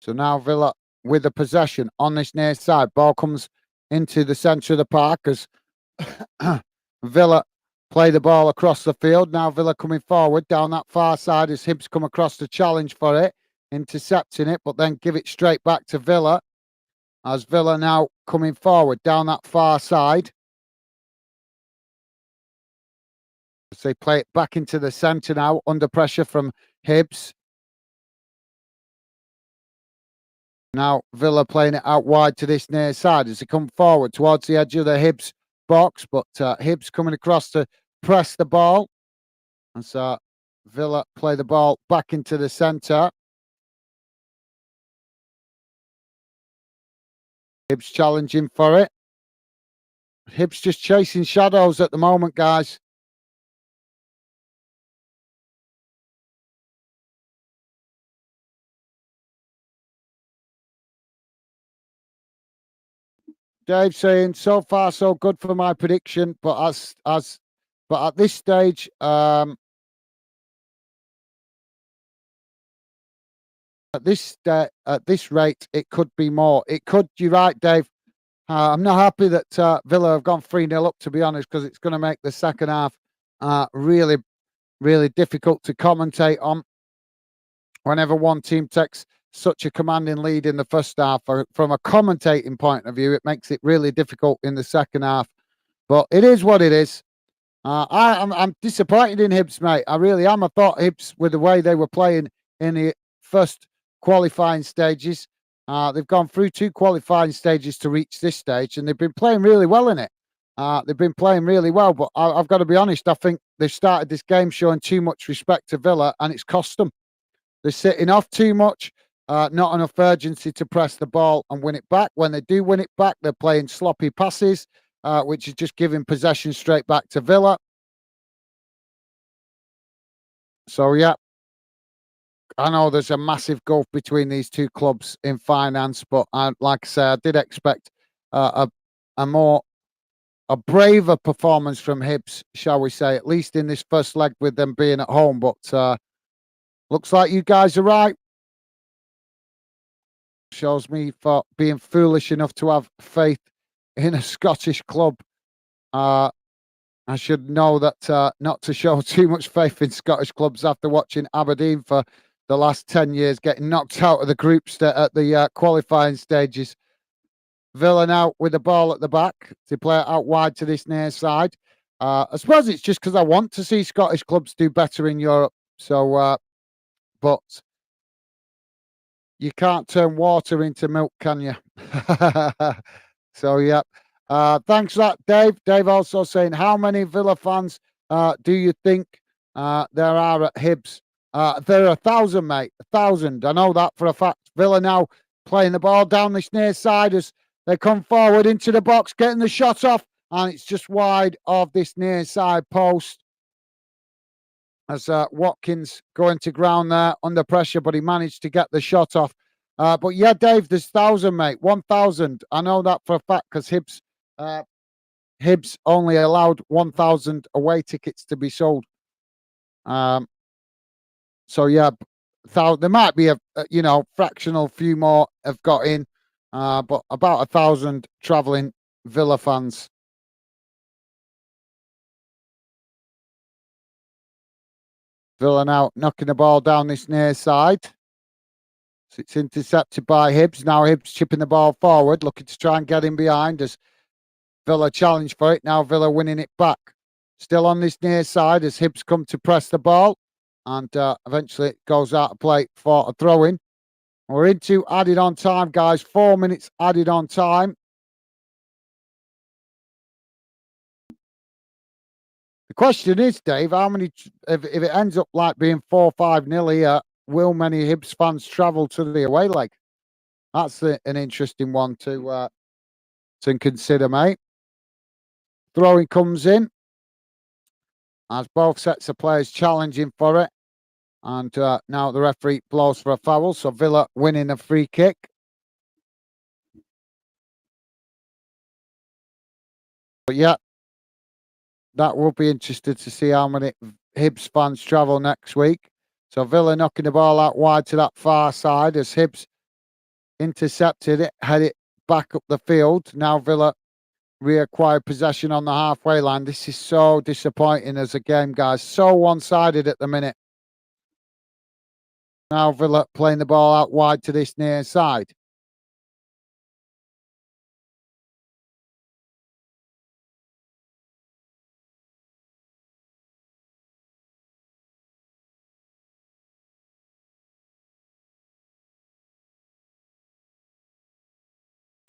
So now Villa with the possession on this near side. Ball comes into the centre of the park as Villa play the ball across the field. Now Villa coming forward down that far side as Hibs come across the challenge for it, intercepting it, but then give it straight back to Villa. As Villa now coming forward down that far side. As they play it back into the centre now, under pressure from Hibs. Now Villa playing it out wide to this near side as they come forward towards the edge of the Hibs box, but Hibs coming across to press the ball. And so Villa play the ball back into the centre. Hibs challenging for it. Hibs just chasing shadows at the moment, guys. Dave saying so far so good for my prediction, but but at this stage, at this rate, it could be more. It could. You're right, Dave. I'm not happy that Villa have gone 3-0 up, to be honest, because it's going to make the second half really, really difficult to commentate on. Whenever one team takes such a commanding lead in the first half, from a commentating point of view, it makes it really difficult in the second half. But it is what it is. I'm disappointed in Hibs, mate. I really am. I thought Hibs, with the way they were playing in the first qualifying stages, they've gone through two qualifying stages to reach this stage, and they've been playing really well in it. They've been playing really well, but I've got to be honest. I think they've started this game showing too much respect to Villa, and it's cost them. They're sitting off too much. Not enough urgency to press the ball and win it back. When they do win it back, they're playing sloppy passes, which is just giving possession straight back to Villa. So, yeah, I know there's a massive gulf between these two clubs in finance, but like I say, I did expect a more a braver performance from Hibs, shall we say, at least in this first leg with them being at home. But looks like you guys are right. Shows me for being foolish enough to have faith in a Scottish club. I should know that not to show too much faith in Scottish clubs after watching Aberdeen for the last 10 years getting knocked out of the group at the qualifying stages. Villa now with the ball at the back to play it out wide to this near side. I suppose it's just because I want to see Scottish clubs do better in Europe. So, but you can't turn water into milk, can you? So, yeah. Thanks for that, Dave. Dave also saying, how many Villa fans do you think there are at Hibs? There are 1,000, mate. 1,000. I know that for a fact. Villa now playing the ball down this near side as they come forward into the box, getting the shot off, and it's just wide of this near side post. As Watkins going to ground there under pressure, but he managed to get the shot off. But yeah, Dave, there's 1,000, mate. 1,000. I know that for a fact because Hibs only allowed 1,000 away tickets to be sold. So yeah, there might be a fractional few more have got in, but about 1,000 travelling Villa fans. Villa now knocking the ball down this near side. So it's intercepted by Hibs. Now Hibs chipping the ball forward, looking to try and get in behind as Villa challenge for it. Now Villa winning it back. Still on this near side as Hibs come to press the ball. And eventually it goes out of play for a throw-in. We're into added on time, guys. 4 minutes added on time. The question is, Dave, how many, if it ends up like being 4-5-0 here, will many Hibs fans travel to the away leg? That's an interesting one to consider, mate. Throwing comes in as both sets of players challenging for it. And now the referee blows for a foul. So Villa winning a free kick. But yeah, that will be interesting to see how many Hibs fans travel next week. So Villa knocking the ball out wide to that far side as Hibs intercepted it, had it back up the field. Now Villa reacquired possession on the halfway line. This is so disappointing as a game, guys. So one-sided at the minute. Now Villa playing the ball out wide to this near side.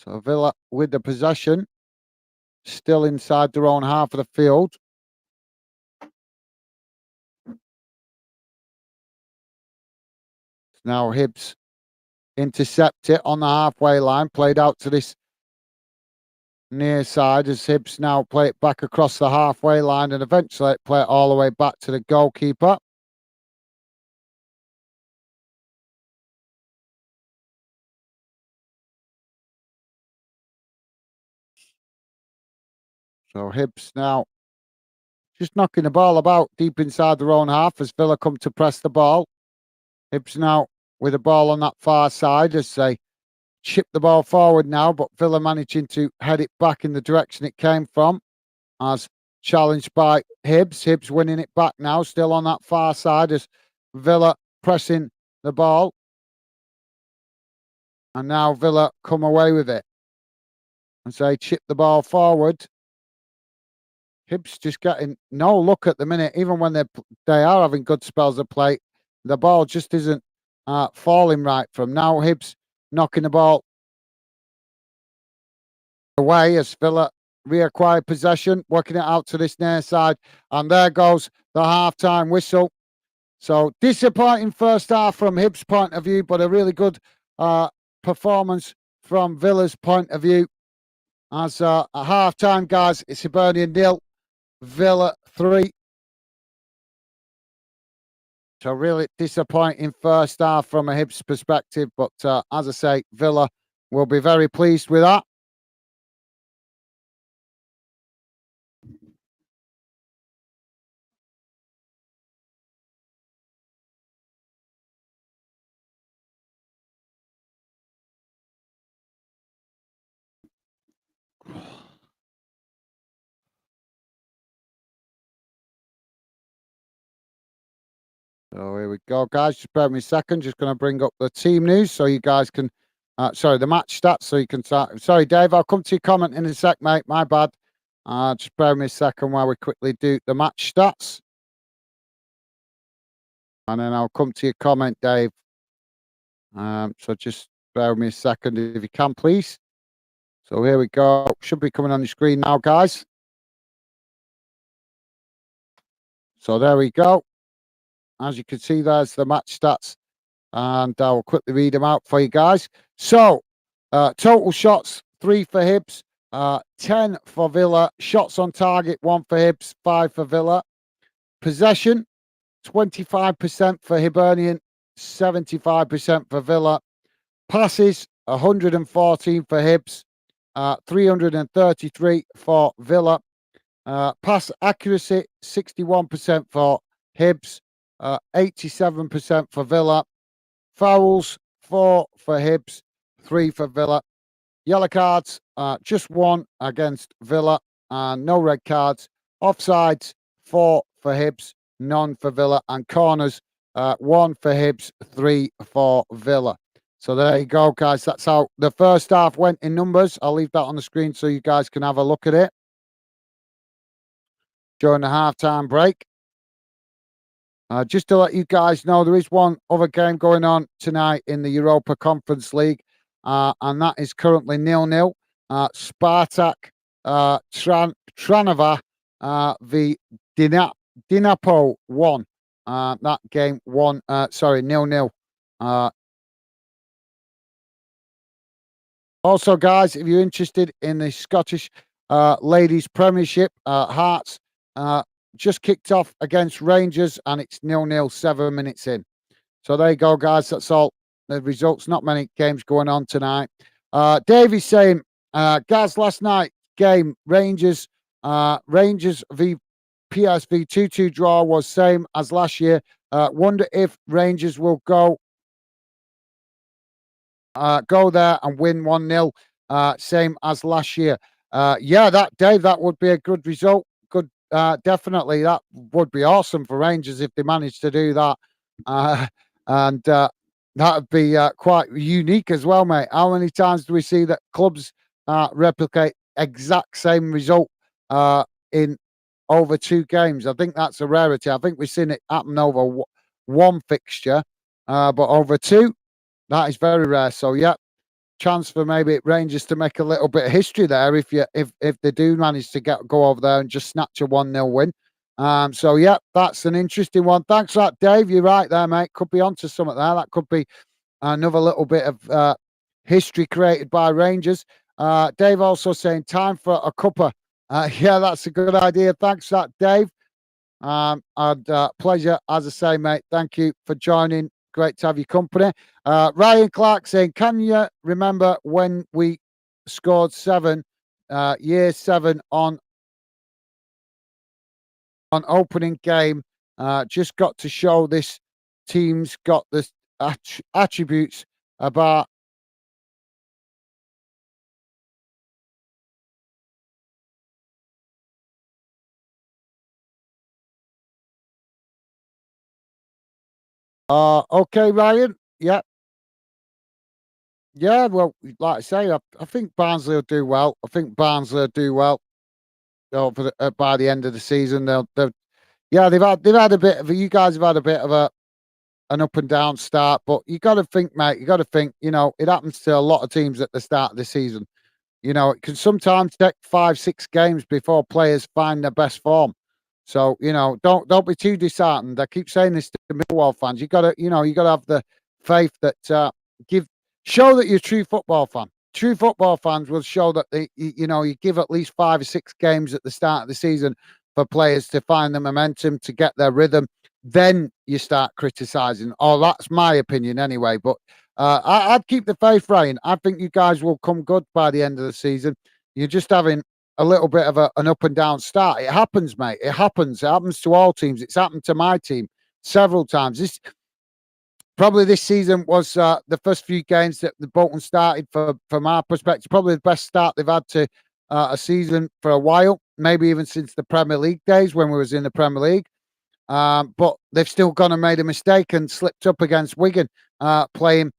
So Villa with the possession, still inside their own half of the field. Now Hibs intercept it on the halfway line, played out to this near side as Hibs now play it back across the halfway line and eventually play it all the way back to the goalkeeper. So Hibs now just knocking the ball about deep inside their own half as Villa come to press the ball. Hibs now with the ball on that far side as they chip the ball forward now, but Villa managing to head it back in the direction it came from as challenged by Hibs. Hibs winning it back now, still on that far side as Villa pressing the ball. And now Villa come away with it. As they chip the ball forward. Hibs just getting no look at the minute, even when they are having good spells of play. The ball just isn't falling right from now. Hibs knocking the ball away as Villa reacquire possession, working it out to this near side. And there goes the half-time whistle. So disappointing first half from Hibs' point of view, but a really good performance from Villa's point of view. As at half-time, guys, it's Hibernian 0, Villa 3. So really disappointing first half from a Hibs perspective, but as I say, Villa will be very pleased with that. So here we go, guys. Just bear with me a second. Just going to bring up the team news so you guys can, sorry, the match stats so you can start. Sorry, Dave, I'll come to your comment in a sec, mate. My bad. Just bear with me a second while we quickly do the match stats. And then I'll come to your comment, Dave. So just bear with me a second if you can, please. So here we go. Should be coming on the screen now, guys. So there we go. As you can see, there's the match stats. And I'll quickly read them out for you guys. So, total shots, 3 for Hibs, 10 for Villa. Shots on target, 1 for Hibs, 5 for Villa. Possession, 25% for Hibernian, 75% for Villa. Passes, 114 for Hibs, 333 for Villa. Pass accuracy, 61% for Hibs, 87% for Villa. Fouls, 4 for Hibs, 3 for Villa. Yellow cards, just 1 against Villa, and no red cards. Offsides, 4 for Hibs, none for Villa. And corners, 1 for Hibs, 3 for Villa. So there you go, guys. That's how the first half went in numbers. I'll leave that on the screen so you guys can have a look at it during the halftime break. Just to let you guys know, there is one other game going on tonight in the Europa Conference League, and that is currently 0-0. Spartak Tranova v Dinapo 1. That game 0-0. Also, guys, if you're interested in the Scottish Ladies Premiership, Hearts just kicked off against Rangers and it's 0-0, 7 minutes in. So there you go, guys. That's all the results. Not many games going on tonight. Davey's saying, Gaz, last night game, Rangers v PSV 2-2 draw was same as last year. Wonder if Rangers will go there and win 1-0, same as last year. Yeah, that would be a good result. Definitely, that would be awesome for Rangers if they managed to do that. And that would be quite unique as well, mate. How many times do we see that clubs replicate exact same result in over 2 games? I think that's a rarity. I think we've seen it happen over one fixture, but over 2, that is very rare. So, yeah, chance for maybe Rangers to make a little bit of history there if they do manage to go over there and just snatch a 1-0 win. So yeah, that's an interesting one. Thanks for that, Dave. You're right there, mate. Could be onto something there. That could be another little bit of history created by Rangers. Dave also saying time for a cuppa. Yeah, that's a good idea. Thanks for that, Dave. And pleasure, as I say, mate. Thank you for joining. Great to have your company. Ryan Clark saying, can you remember when we scored 7, year 7 on opening game? Just got to show this team's got the attributes about. Okay, Ryan. Yeah, yeah. Well, like I say, I think Barnsley will do well. I think Barnsley will do well. Over by the end of the season, they'll yeah, they've had a bit of you guys have had a bit of an up and down start, but you got to think, mate. You got to think. It happens to a lot of teams at the start of the season. It can sometimes take 5, 6 games before players find their best form. So, don't be too disheartened. I keep saying this to Millwall fans. You gotta have the faith that give show that you're a true football fan. True football fans will show that you give at least 5 or 6 games at the start of the season for players to find the momentum, to get their rhythm. Then you start criticizing. Oh, that's my opinion anyway. But I'd keep the faith, Ryan. I think you guys will come good by the end of the season. You're just having a little bit of an up and down start. It happens, mate. It happens. It happens to all teams. It's happened to my team several times. This season was the first few games that the Bolton started from our perspective. Probably the best start they've had to a season for a while. Maybe even since the Premier League days when we was in the Premier League. But they've still gone and made a mistake and slipped up against Wigan, playing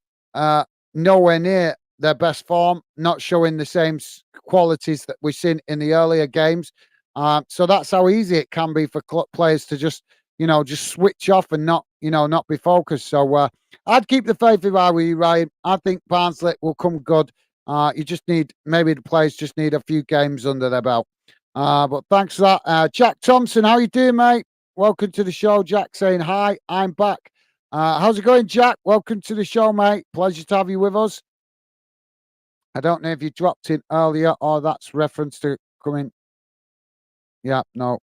nowhere near their best form, not showing the same qualities that we've seen in the earlier games. So that's how easy it can be for players to just switch off and not be focused. So I'd keep the faith if I were you, Ryan. I think Barnsley will come good. You just maybe the players just need a few games under their belt. But thanks for that. Jack Thompson, how you doing, mate? Welcome to the show. Jack saying hi. I'm back. How's it going, Jack? Welcome to the show, mate. Pleasure to have you with us. I don't know if you dropped in earlier or that's reference to coming. Yeah, no.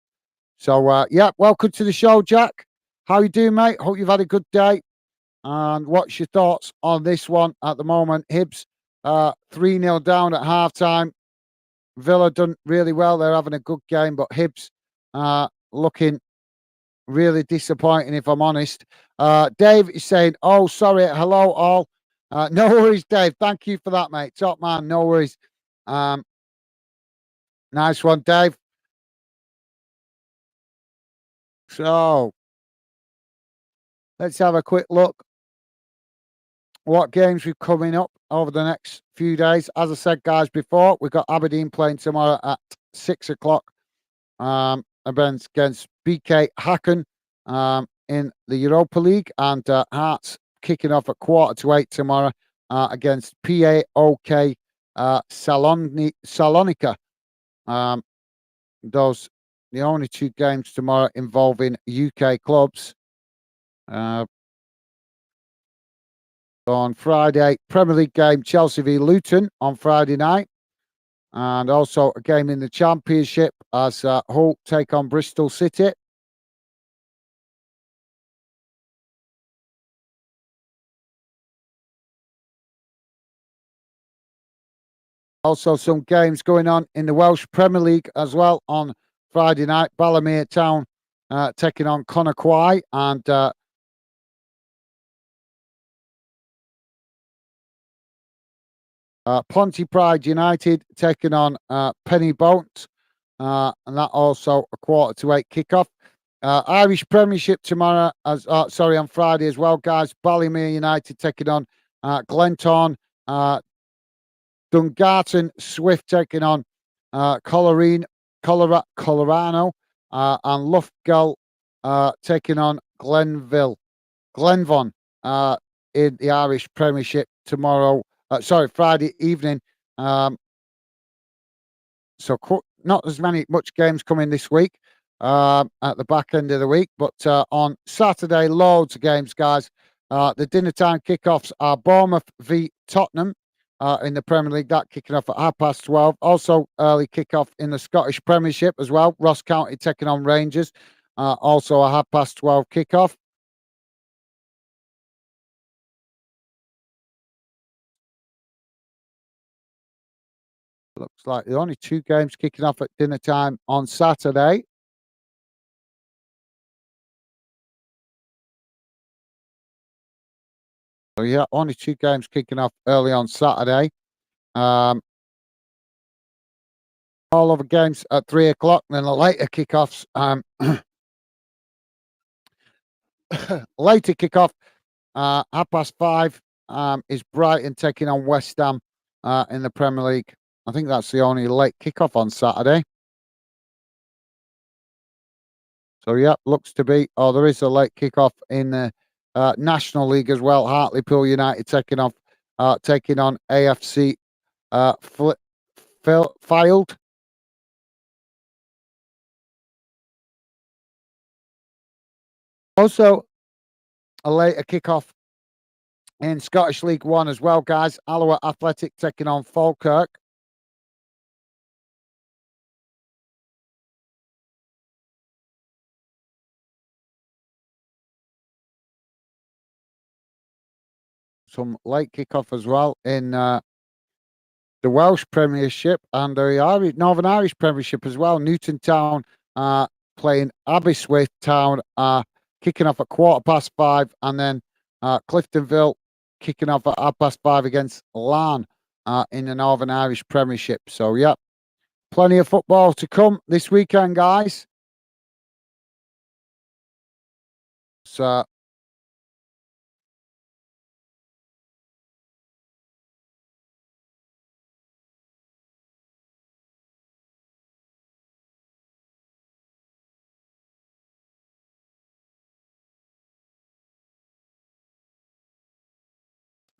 So, yeah, welcome to the show, Jack. How you doing, mate? Hope you've had a good day. And what's your thoughts on this one at the moment? Hibs 3-0 down at halftime. Villa done really well. They're having a good game, but Hibs looking really disappointing, if I'm honest. Dave is saying, oh, sorry. Hello, all. No worries, Dave. Thank you for that, mate. Top man. No worries. Nice one, Dave. So let's have a quick look. What games we're coming up over the next few days. As I said, guys, before, we've got Aberdeen playing tomorrow at 6 o'clock against BK Hacken in the Europa League, and Hearts kicking off at 7:45 tomorrow against PAOK Salonika. Those the only 2 games tomorrow involving UK clubs. On Friday, Premier League game, Chelsea v Luton on Friday night. And also a game in the Championship as Hull take on Bristol City. Also some games going on in the Welsh Premier League as well on Friday night. Ballymere Town taking on Conakry, and Pontefract United taking on Penny Bolt, and that also a 7:45 kickoff. Irish Premiership tomorrow, on Friday as well, guys. Ballymere United taking on Glentown. Dungarton Swift taking on Colorado, and Loughgall taking on Glenvon in the Irish Premiership tomorrow sorry, Friday evening. Um, not as much games coming this week at the back end of the week, but on Saturday, loads of games, guys. The dinner time kickoffs are Bournemouth v Tottenham in the Premier League. That kicking off at 12:30. Also, early kickoff in the Scottish Premiership as well. Ross County taking on Rangers. Also, a 12:30 kickoff. Looks like the only two games kicking off at dinner time on Saturday. So yeah, only two games kicking off early on Saturday. Um, all other games at 3 o'clock, and then the later kickoffs. Later kickoff, 5:30, is Brighton taking on West Ham in the Premier League. I think that's the only late kickoff on Saturday. So yeah, looks to be. Oh, there is a late kickoff in the National League as well. Hartlepool United taking on AFC Field. Also, a later kickoff in Scottish League One as well, guys. Alloa Athletic taking on Falkirk. Some late kickoff as well in the Welsh Premiership and the Northern Irish Premiership as well. Newton Town playing Aberystwyth Town, kicking off at 5:15, and then Cliftonville kicking off at 5:30 against Larne in the Northern Irish Premiership. So, yeah, plenty of football to come this weekend, guys.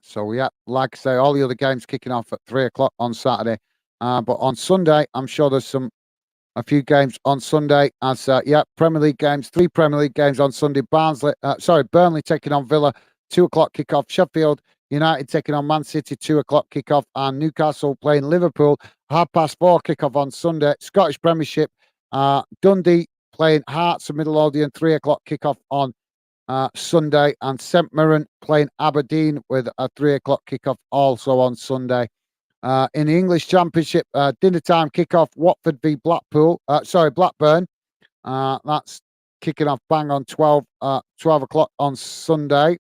So, yeah, like I say, all the other games kicking off at 3 o'clock on Saturday. But on Sunday, I'm sure there's a few games on Sunday. As Premier League games, 3 Premier League games on Sunday. Burnley taking on Villa, 2 o'clock kickoff. Sheffield United taking on Man City, 2 o'clock kickoff, and Newcastle playing Liverpool, 4:30 kickoff on Sunday. Scottish Premiership, Dundee playing Hearts of Midlothian, 3 o'clock kickoff on Sunday, and St Mirren playing Aberdeen with a 3 o'clock kickoff also on Sunday. In the English Championship, dinner time kickoff, Watford v Blackburn. That's kicking off bang on 12 o'clock on Sunday.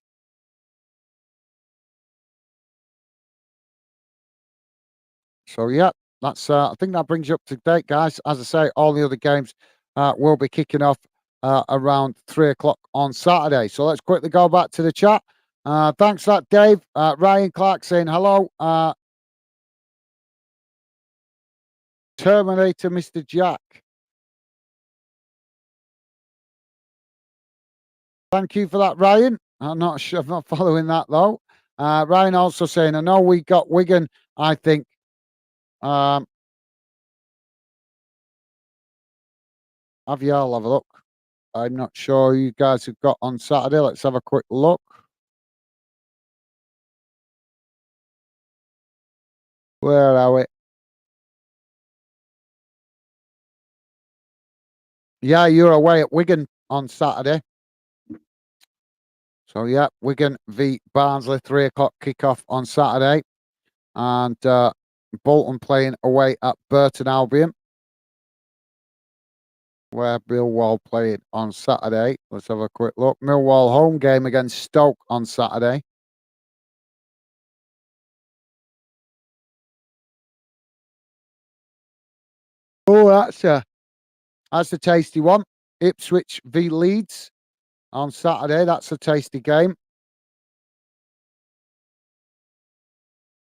So, yeah, that's. I think that brings you up to date, guys. As I say, all the other games will be kicking off around 3 o'clock on Saturday. So let's quickly go back to the chat. Thanks for that, Dave. Ryan Clark saying hello. Terminator, Mr. Jack. Thank you for that, Ryan. I'm not sure. I'm not following that though. Ryan also saying, I know we got Wigan. I think. Um, have you all have a look? I'm not sure who you guys have got on Saturday. Let's have a quick look. Where are we? Yeah, you're away at Wigan on Saturday. So yeah, Wigan v Barnsley, 3 o'clock kickoff on Saturday, and Bolton playing away at Burton Albion, where Millwall played on Saturday. Let's have a quick look. Millwall home game against Stoke on Saturday. Oh, that's a tasty one. Ipswich v Leeds on Saturday. That's a tasty game.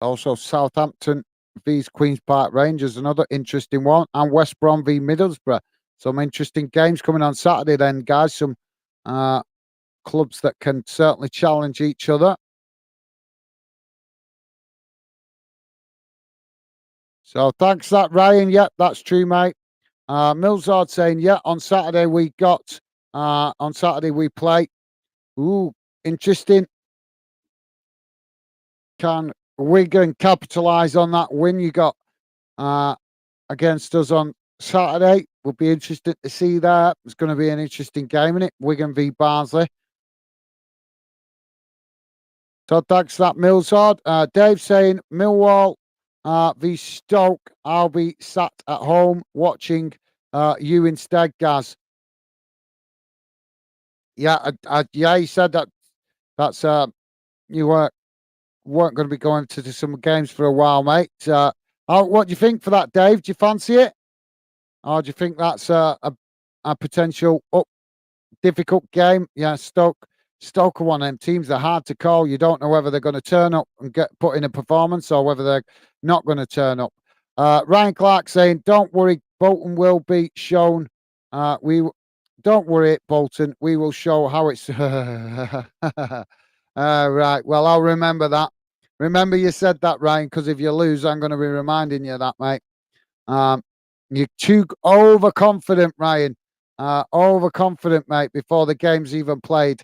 Also, Southampton v Queen's Park Rangers, another interesting one, and West Brom v Middlesbrough. Some interesting games coming on Saturday, then, guys. Some clubs that can certainly challenge each other. So thanks for that, Ryan. Yep, that's true, mate. Millsard saying, yeah, on Saturday on Saturday we play. Ooh, interesting. Can Wigan capitalise on that win you got uh, against us on Saturday? Would be interesting to see that. It's going to be an interesting game, isn't it? Wigan v Barnsley. So thanks for that, Millsard. Dave saying Millwall v Stoke. I'll be sat at home watching you instead, Gaz. Yeah, yeah, he said that. That's you weren't going to be going to some games for a while, mate. What do you think for that, Dave? Do you fancy it, or do you think that's a potential difficult game? Yeah, Stoke are one of them teams that are hard to call. You don't know whether they're going to turn up and get put in a performance or whether they're not going to turn up. Ryan Clark saying, "Don't worry, Bolton will be shown. We don't worry, Bolton. We will show how it's." Right. Well, I'll remember that. Remember you said that, Ryan, because if you lose, I'm going to be reminding you of that, mate. Um, you're too overconfident, Ryan. Overconfident, mate, before the game's even played.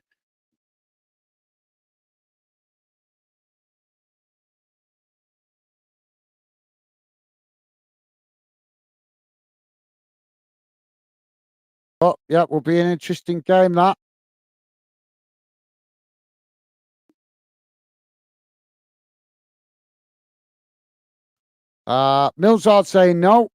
Oh, yeah, will be an interesting game, that. Millsard saying no.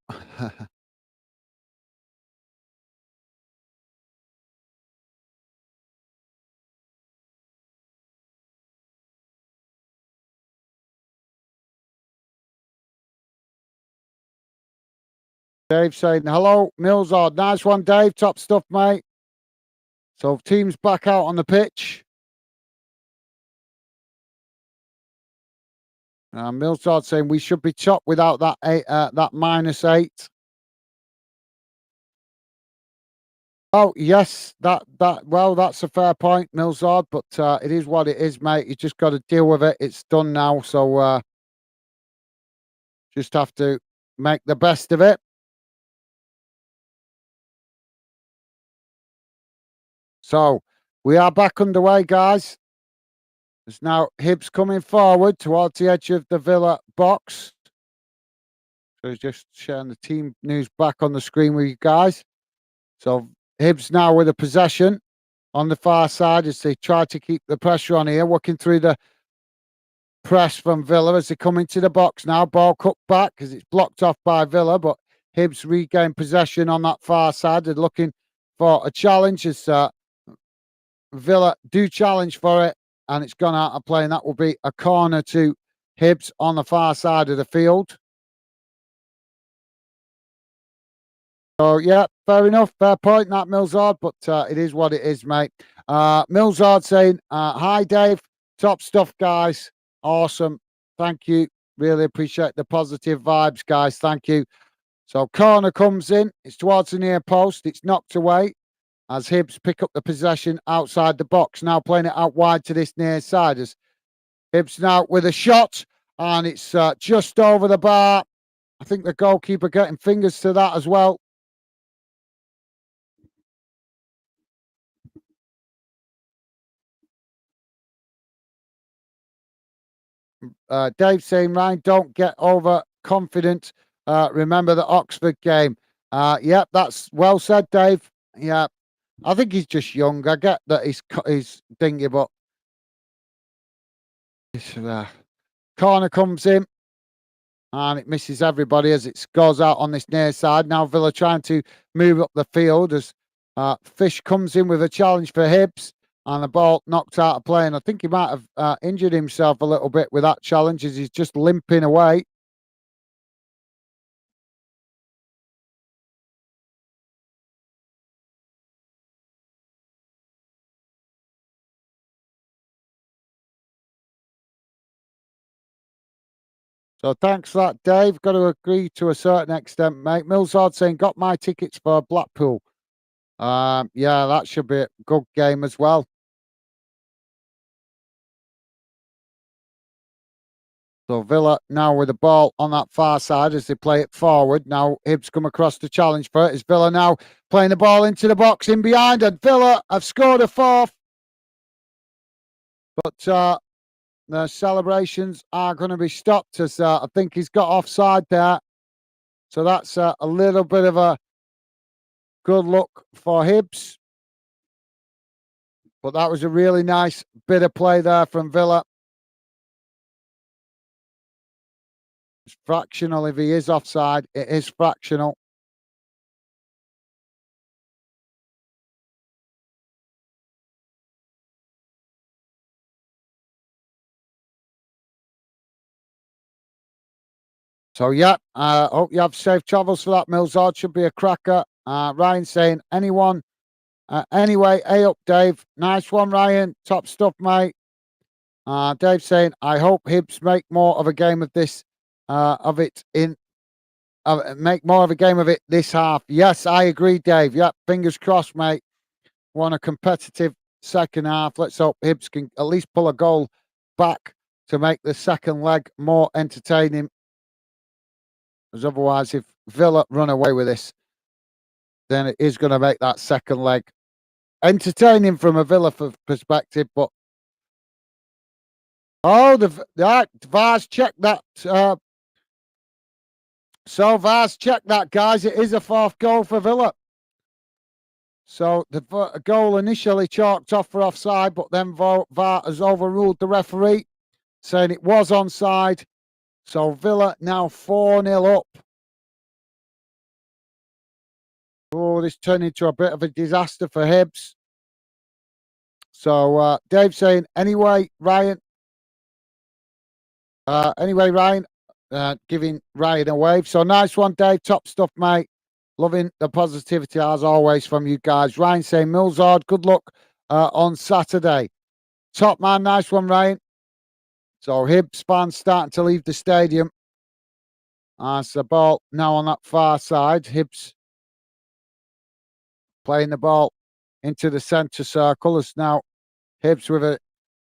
Dave saying hello, Millsard. Nice one, Dave. Top stuff, mate. So teams back out on the pitch. Millsard saying we should be top without that that -8. Oh yes, well, that's a fair point, Millsard. But it is what it is, mate. You just got to deal with it. It's done now, so just have to make the best of it. So we are back underway, guys. There's now Hibs coming forward towards the edge of the Villa box. So just sharing the team news back on the screen with you guys. So Hibs now with a possession on the far side as they try to keep the pressure on here, working through the press from Villa as they come into the box now. Ball cut back because it's blocked off by Villa, but Hibs regain possession on that far side. They're looking for a challenge as Villa do challenge for it, and it's gone out of play, and that will be a corner to Hibs on the far side of the field. So yeah, fair enough, fair point, that Millsard, but it is what it is, mate. Millsard saying, "Hi, Dave, top stuff, guys, awesome, thank you, really appreciate the positive vibes, guys, thank you." So corner comes in, it's towards the near post, it's knocked away as Hibs pick up the possession outside the box. Now playing it out wide to this near side as Hibs now with a shot, and it's just over the bar. I think the goalkeeper getting fingers to that as well. Dave saying, Ryan, don't get overconfident. Remember the Oxford game. Yep, that's well said, Dave. Yeah, I think he's just young. I get that he's dingy, but corner comes in and it misses everybody as it goes out on this near side. Now Villa trying to move up the field as Fish comes in with a challenge for Hibs and the ball knocked out of play. And I think he might have injured himself a little bit with that challenge as he's just limping away. So thanks for that, Dave. Got to agree to a certain extent, mate. Millsard saying, got my tickets for Blackpool. Yeah, that should be a good game as well. So Villa now with the ball on that far side as they play it forward. Now Hibs come across to challenge for it. Is Villa now playing the ball into the box in behind, and Villa have scored a fourth. But the celebrations are going to be stopped as I think he's got offside there. So that's a little bit of a good look for Hibs. But that was a really nice bit of play there from Villa. It's fractional if he is offside. It is fractional. So, yeah, hope you have safe travels for that, Millsard. Should be a cracker. Ryan saying, anyone, anyway, hey up, Dave. Nice one, Ryan. Top stuff, mate. Dave saying, I hope Hibs make more of a game of this, make more of a game of it this half. Yes, I agree, Dave. Yep, fingers crossed, mate. Want a competitive second half. Let's hope Hibs can at least pull a goal back to make the second leg more entertaining. Because otherwise, if Villa run away with this, then it is going to make that second leg entertaining from a Villa perspective. But the VAR's checked that. So VAR's checked that, guys. It is a fourth goal for Villa. So the goal initially chalked off for offside, but then VAR has overruled the referee, saying it was onside. So Villa now 4-0 up. Oh, this turned into a bit of a disaster for Hibs. So Dave saying, anyway, Ryan, giving Ryan a wave. So nice one, Dave. Top stuff, mate. Loving the positivity as always from you guys. Ryan saying, Millsard, good luck on Saturday. Top man, nice one, Ryan. So Hibs fans starting to leave the stadium. It's the ball now on that far side. Hibs playing the ball into the centre circle. As now Hibs with a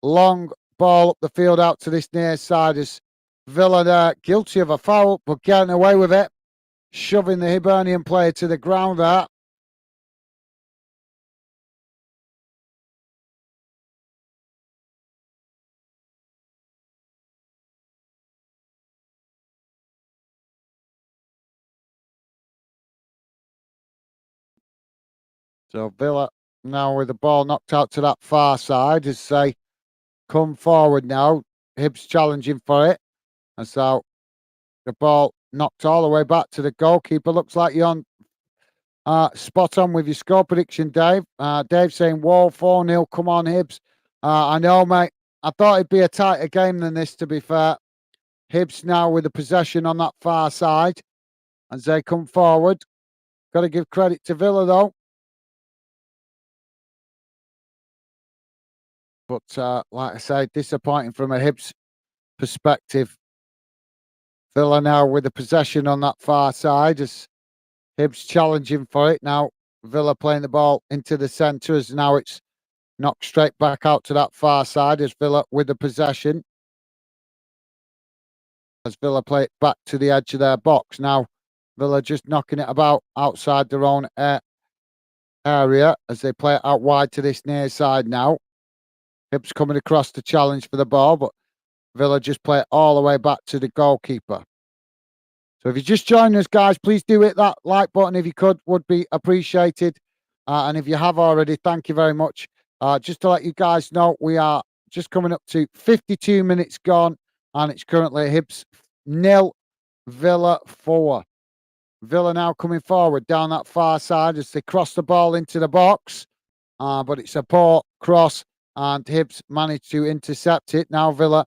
long ball up the field out to this near side. As Villa there, guilty of a foul, but getting away with it. Shoving the Hibernian player to the ground there. So Villa now with the ball knocked out to that far side as they come forward now. Hibs challenging for it. And so the ball knocked all the way back to the goalkeeper. Looks like you're on spot on with your score prediction, Dave. Dave saying, whoa, 4-0. Come on, Hibs. I know, mate. I thought it'd be a tighter game than this, to be fair. Hibs now with the possession on that far side as they come forward. Got to give credit to Villa, though. But like I say, disappointing from a Hibs perspective. Villa now with the possession on that far side as Hibs challenging for it. Now Villa playing the ball into the centre as now it's knocked straight back out to that far side as Villa with the possession. As Villa play it back to the edge of their box. Now Villa just knocking it about outside their own area as they play it out wide to this near side now. Hibs coming across to challenge for the ball, but Villa just play it all the way back to the goalkeeper. So if you just joined us, guys, please do hit that like button if you could, would be appreciated. And if you have already, thank you very much. Just to let you guys know, we are just coming up to 52 minutes gone, and it's currently Hibs 0, Villa 4. Villa now coming forward down that far side as they cross the ball into the box. But it's a poor cross, and Hibs managed to intercept it. Now Villa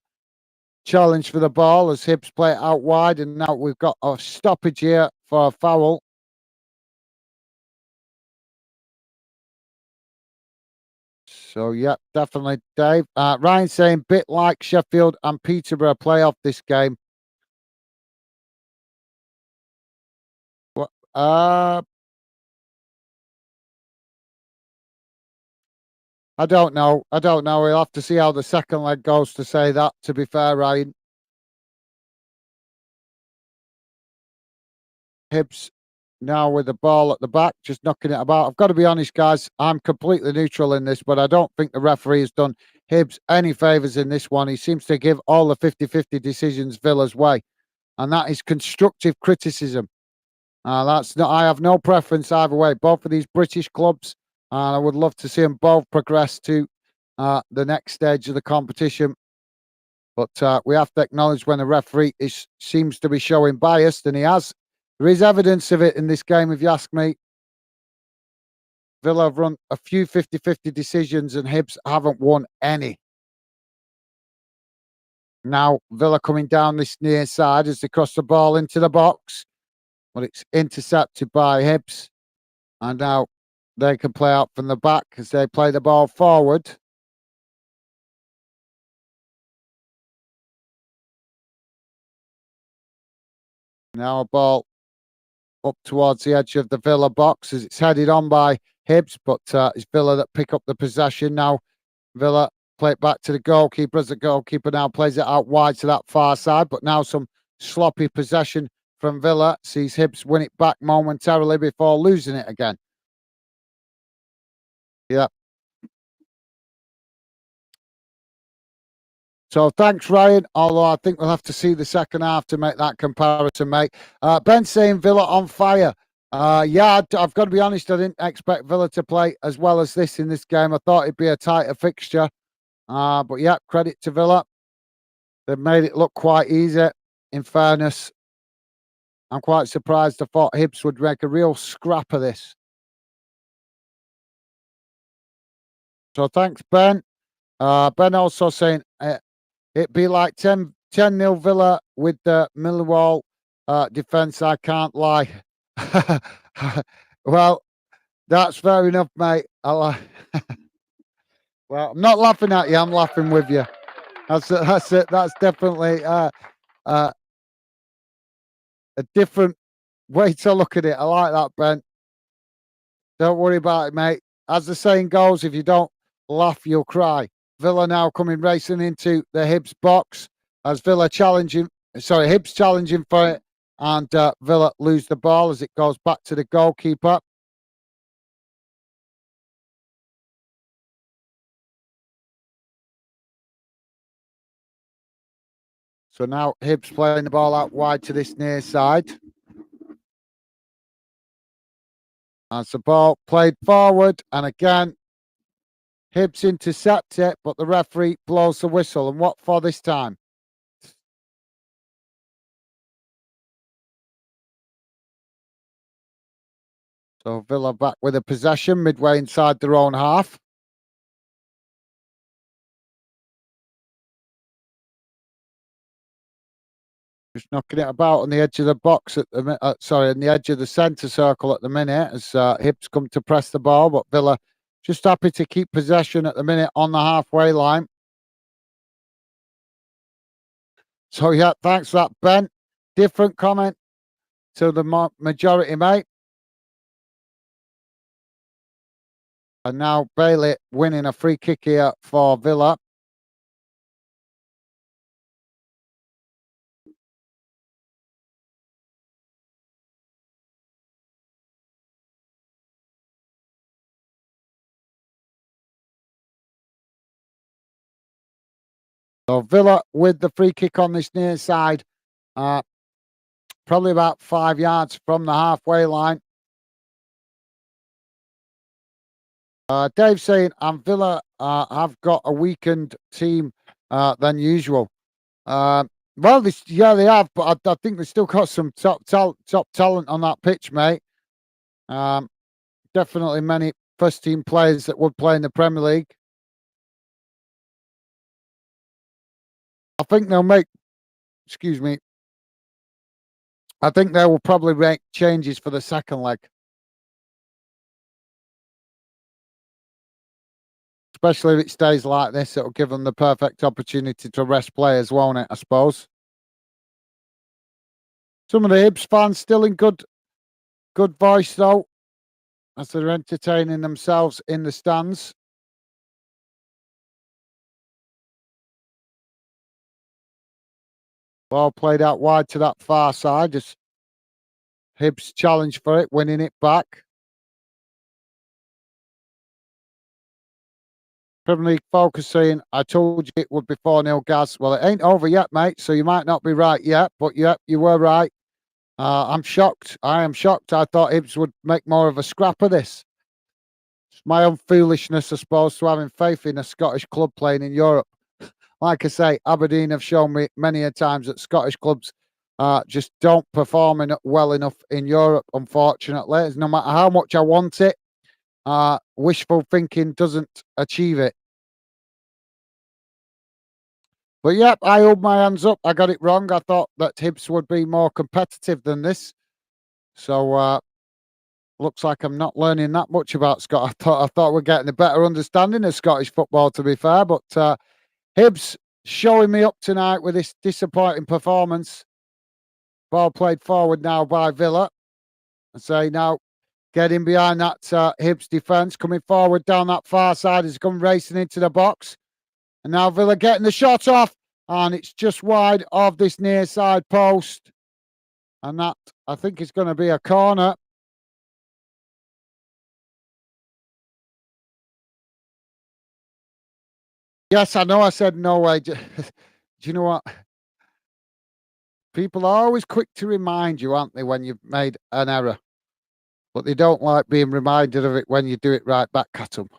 challenge for the ball as Hibs play it out wide, and now we've got a stoppage here for a foul. So, yeah, definitely, Dave. Ryan saying, bit like Sheffield and Peterborough playoff this game. What? I don't know. I don't know. We'll have to see how the second leg goes to say that, to be fair, Ryan. Hibs now with the ball at the back, just knocking it about. I've got to be honest, guys, I'm completely neutral in this, but I don't think the referee has done Hibs any favours in this one. He seems to give all the 50-50 decisions Villa's way, and that is constructive criticism. That's not. I have no preference either way. Both of these British clubs, and I would love to see them both progress to the next stage of the competition. But we have to acknowledge when a referee seems to be showing bias, and he has. There is evidence of it in this game, if you ask me. Villa have run a few 50-50 decisions, and Hibs haven't won any. Now, Villa coming down this near side as they cross the ball into the box, but it's intercepted by Hibs. And now they can play out from the back as they play the ball forward. Now a ball up towards the edge of the Villa box as it's headed on by Hibs, but it's Villa that pick up the possession. Now Villa play it back to the goalkeeper as the goalkeeper now plays it out wide to that far side, but now some sloppy possession from Villa sees Hibs win it back momentarily before losing it again. Yeah. So thanks, Ryan. Although I think we'll have to see the second half to make that comparison, mate. Ben saying Villa on fire. Yeah, I've got to be honest. I didn't expect Villa to play as well as this in this game. I thought it'd be a tighter fixture. But yeah, credit to Villa. They've made it look quite easy. In fairness, I'm quite surprised. I thought Hibs would make a real scrap of this. So thanks, Ben. Ben also saying it'd be like 10-0 Villa with the Millwall defence. I can't lie. Well, that's fair enough, mate. Well, I'm not laughing at you. I'm laughing with you. That's it. That's definitely a different way to look at it. I like that, Ben. Don't worry about it, mate. As the saying goes, if you don't laugh, you'll cry. Villa now coming racing into the Hibs box as Hibs challenging for it, and Villa lose the ball as it goes back to the goalkeeper. So now Hibs playing the ball out wide to this near side. As the ball played forward, and again, Hibs intercept it, but the referee blows the whistle. And what for this time? So Villa back with a possession midway inside their own half. Just knocking it about on the edge of the box at the on the edge of the centre circle at the minute as Hibs come to press the ball, but Villa just happy to keep possession at the minute on the halfway line. So yeah, thanks for that, Ben. Different comment to the majority, mate. And now Bailey winning a free kick here for Villa. So Villa with the free kick on this near side, probably about 5 yards from the halfway line. Dave saying, and Villa have got a weakened team than usual. Well, they have, but I think they've still got some top talent on that pitch, mate. Definitely many first team players that would play in the Premier League. I think they'll make, excuse me, I think they will probably make changes for the second leg. Especially if it stays like this, it'll give them the perfect opportunity to rest players, won't it, I suppose? Some of the Hibs fans still in good voice, though, as they're entertaining themselves in the stands. Ball played out wide to that far side as Hibs challenge for it, winning it back. Premier League Focus saying, I told you it would be 4-0 Gaz. Well, it ain't over yet, mate, so you might not be right yet, but yep, you were right. I'm shocked. I am shocked. I thought Hibs would make more of a scrap of this. It's my own foolishness, I suppose, to having faith in a Scottish club playing in Europe. Like I say, Aberdeen have shown me many a times that Scottish clubs just don't perform well enough in Europe, unfortunately. No matter how much I want it, wishful thinking doesn't achieve it. But yep, I hold my hands up. I got it wrong. I thought that Hibs would be more competitive than this. So looks like I'm not learning that much about Scott. I thought we're getting a better understanding of Scottish football, to be fair. But Hibs showing me up tonight with this disappointing performance. Ball played forward now by Villa. I say now getting behind that Hibs defence, coming forward down that far side. He's come racing into the box. And now Villa getting the shot off. And it's just wide of this near side post. And that, I think, is going to be a corner. Yes, I know I said no way. Do you know what? People are always quick to remind you, aren't they, when you've made an error? But they don't like being reminded of it when you do it right back at them.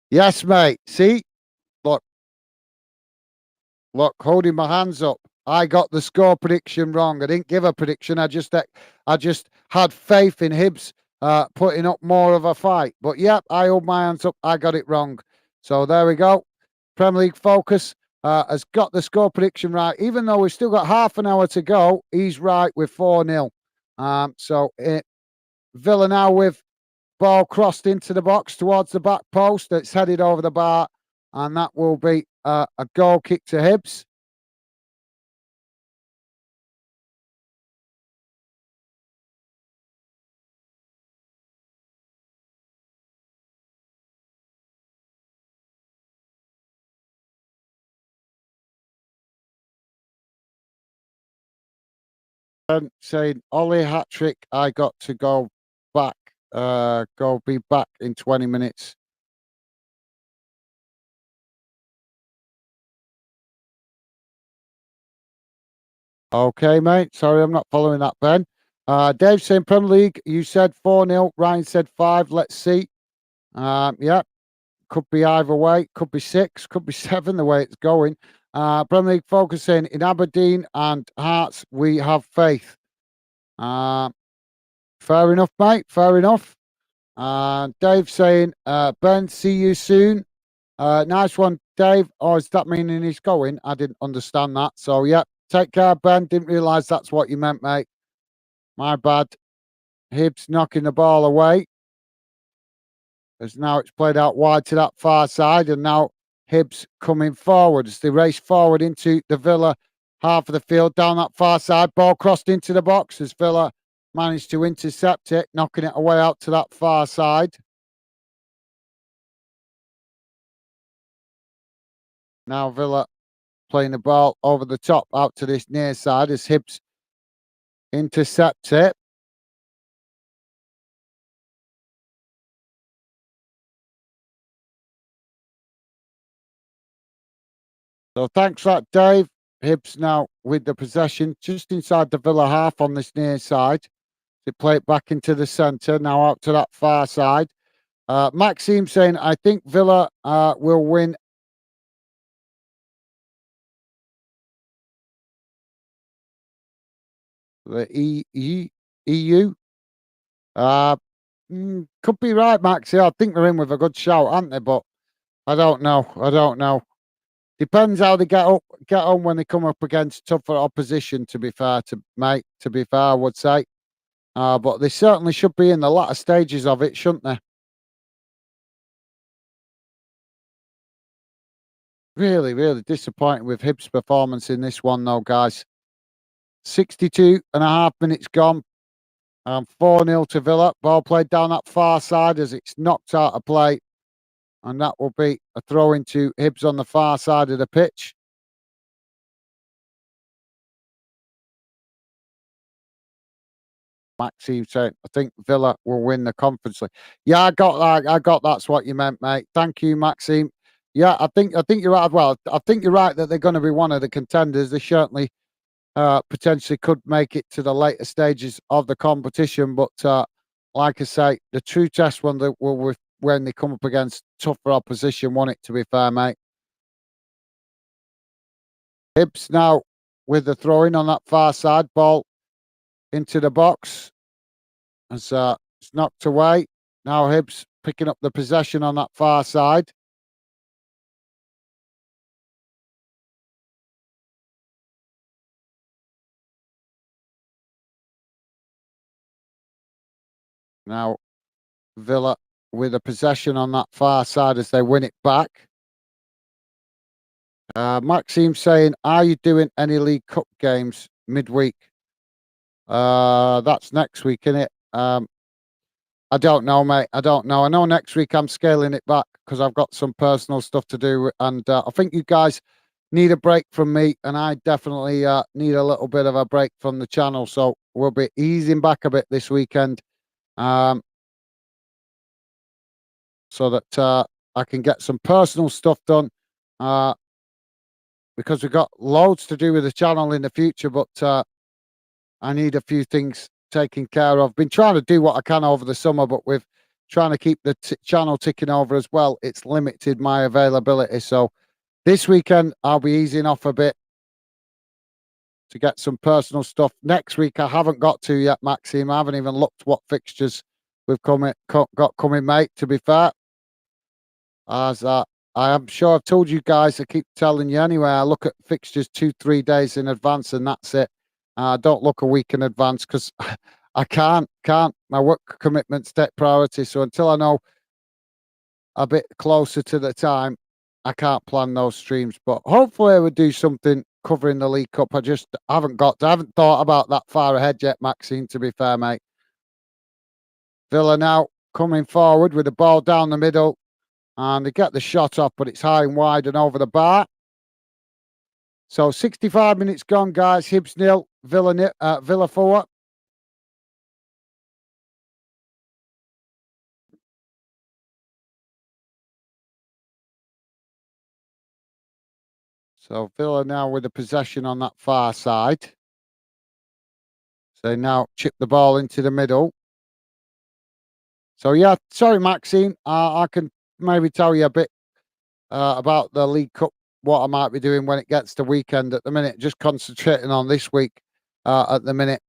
Yes, mate. See? Look, look, holding my hands up. I got the score prediction wrong. I didn't give a prediction. I just had faith in Hibs putting up more of a fight. But yep, I hold my hands up. I got it wrong. So there we go. Premier League Focus has got the score prediction right. Even though we've still got half an hour to go, he's right with 4-0. Villa now with ball crossed into the box towards the back post. It's headed over the bar, and that will be a goal kick to Hibs. Saying Ollie hat trick. I got to go back. Go be back in 20 minutes. Okay, mate. Sorry, I'm not following that, Ben. Dave saying Premier League. You said 4-0. Ryan said 5. Let's see. Yeah, could be either way. Could be 6. Could be 7. The way it's going. Premier League focusing in Aberdeen and Hearts. We have faith. Uh, Fair enough, mate. Fair enough. Dave saying, Ben, see you soon. Nice one, Dave. Oh, is that meaning he's going? I didn't understand that. So, yeah, take care, Ben. Didn't realise that's what you meant, mate. My bad. Hibs knocking the ball away. As now it's played out wide to that far side, and now Hibs coming forward as they race forward into the Villa half of the field down that far side. Ball crossed into the box as Villa managed to intercept it, knocking it away out to that far side. Now Villa playing the ball over the top out to this near side as Hibs intercept it. So thanks for that, Dave. Hibs now with the possession just inside the Villa half on this near side. They play it back into the centre, now out to that far side. Maxime saying, I think Villa will win. The EU. Uh, could be right, Max. Yeah, I think they're in with a good shout, aren't they? But I don't know. I don't know. Depends how they get on when they come up against tougher opposition. To be fair, to mate, to be fair, I would say. But they certainly should be in the latter stages of it, shouldn't they? Really, really disappointing with Hibs' performance in this one, though, guys. 62 and a half minutes gone. 4-0 to Villa. Ball played down that far side as it's knocked out of play. And that will be a throw into Hibs on the far side of the pitch. Maxime saying, I think Villa will win the Conference League. Yeah, I got that. I got that's what you meant, mate. Thank you, Maxime. Yeah, I think you're right. Well, I think you're right that they're going to be one of the contenders. They certainly potentially could make it to the later stages of the competition. But like I say, the true test when when they come up against tougher opposition, won it to be fair, mate. Hibs now with the throw in on that far side, ball into the box. As it's knocked away. Now Hibs picking up the possession on that far side. Now Villa with a possession on that far side as they win it back. Maxime saying, are you doing any League Cup games midweek? That's next week, isn't it? I don't know, mate. I don't know. I know next week I'm scaling it back because I've got some personal stuff to do, and I think you guys need a break from me, and I definitely need a little bit of a break from the channel. So we'll be easing back a bit this weekend, so that I can get some personal stuff done. Because we've got loads to do with the channel in the future, but I need a few things taken care of. Been trying to do what I can over the summer, but with trying to keep the channel ticking over as well, it's limited my availability. So this weekend I'll be easing off a bit to get some personal stuff. Next week I haven't got to yet, Maxime. I haven't even looked what fixtures we've got coming, mate. To be fair, as I am sure I've told you guys, I keep telling you anyway, I look at fixtures 2-3 days in advance and that's it. I don't look a week in advance because I can't. My work commitments take priority. So until I know a bit closer to the time, I can't plan those streams. But hopefully I would do something covering the League Cup. I haven't thought about that far ahead yet, Maxine, to be fair, mate. Villa now coming forward with the ball down the middle. And they get the shot off, but it's high and wide and over the bar. So 65 minutes gone, guys. Hibs 0, Villa 4. So Villa now with the possession on that far side. So they now chip the ball into the middle. So yeah, sorry, Maxine. I can maybe tell you a bit about the League Cup, what I might be doing when it gets to weekend. At the minute, just concentrating on this week at the minute.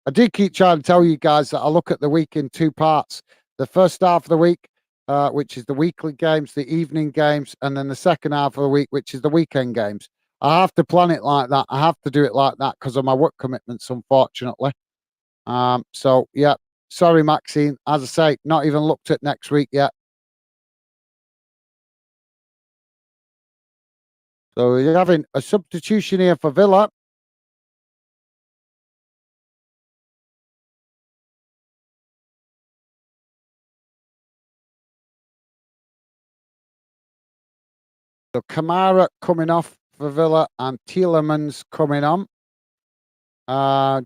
I do keep trying to tell you guys that I look at the week in two parts. The first half of the week, which is the weekly games, the evening games, and then the second half of the week, which is the weekend games. I have to plan it like that. I have to do it like that because of my work commitments, unfortunately. So, yeah, sorry, Maxine. As I say, not even looked at next week yet. So you're having a substitution here for Villa. So Kamara coming off for Villa and Tielemans coming on.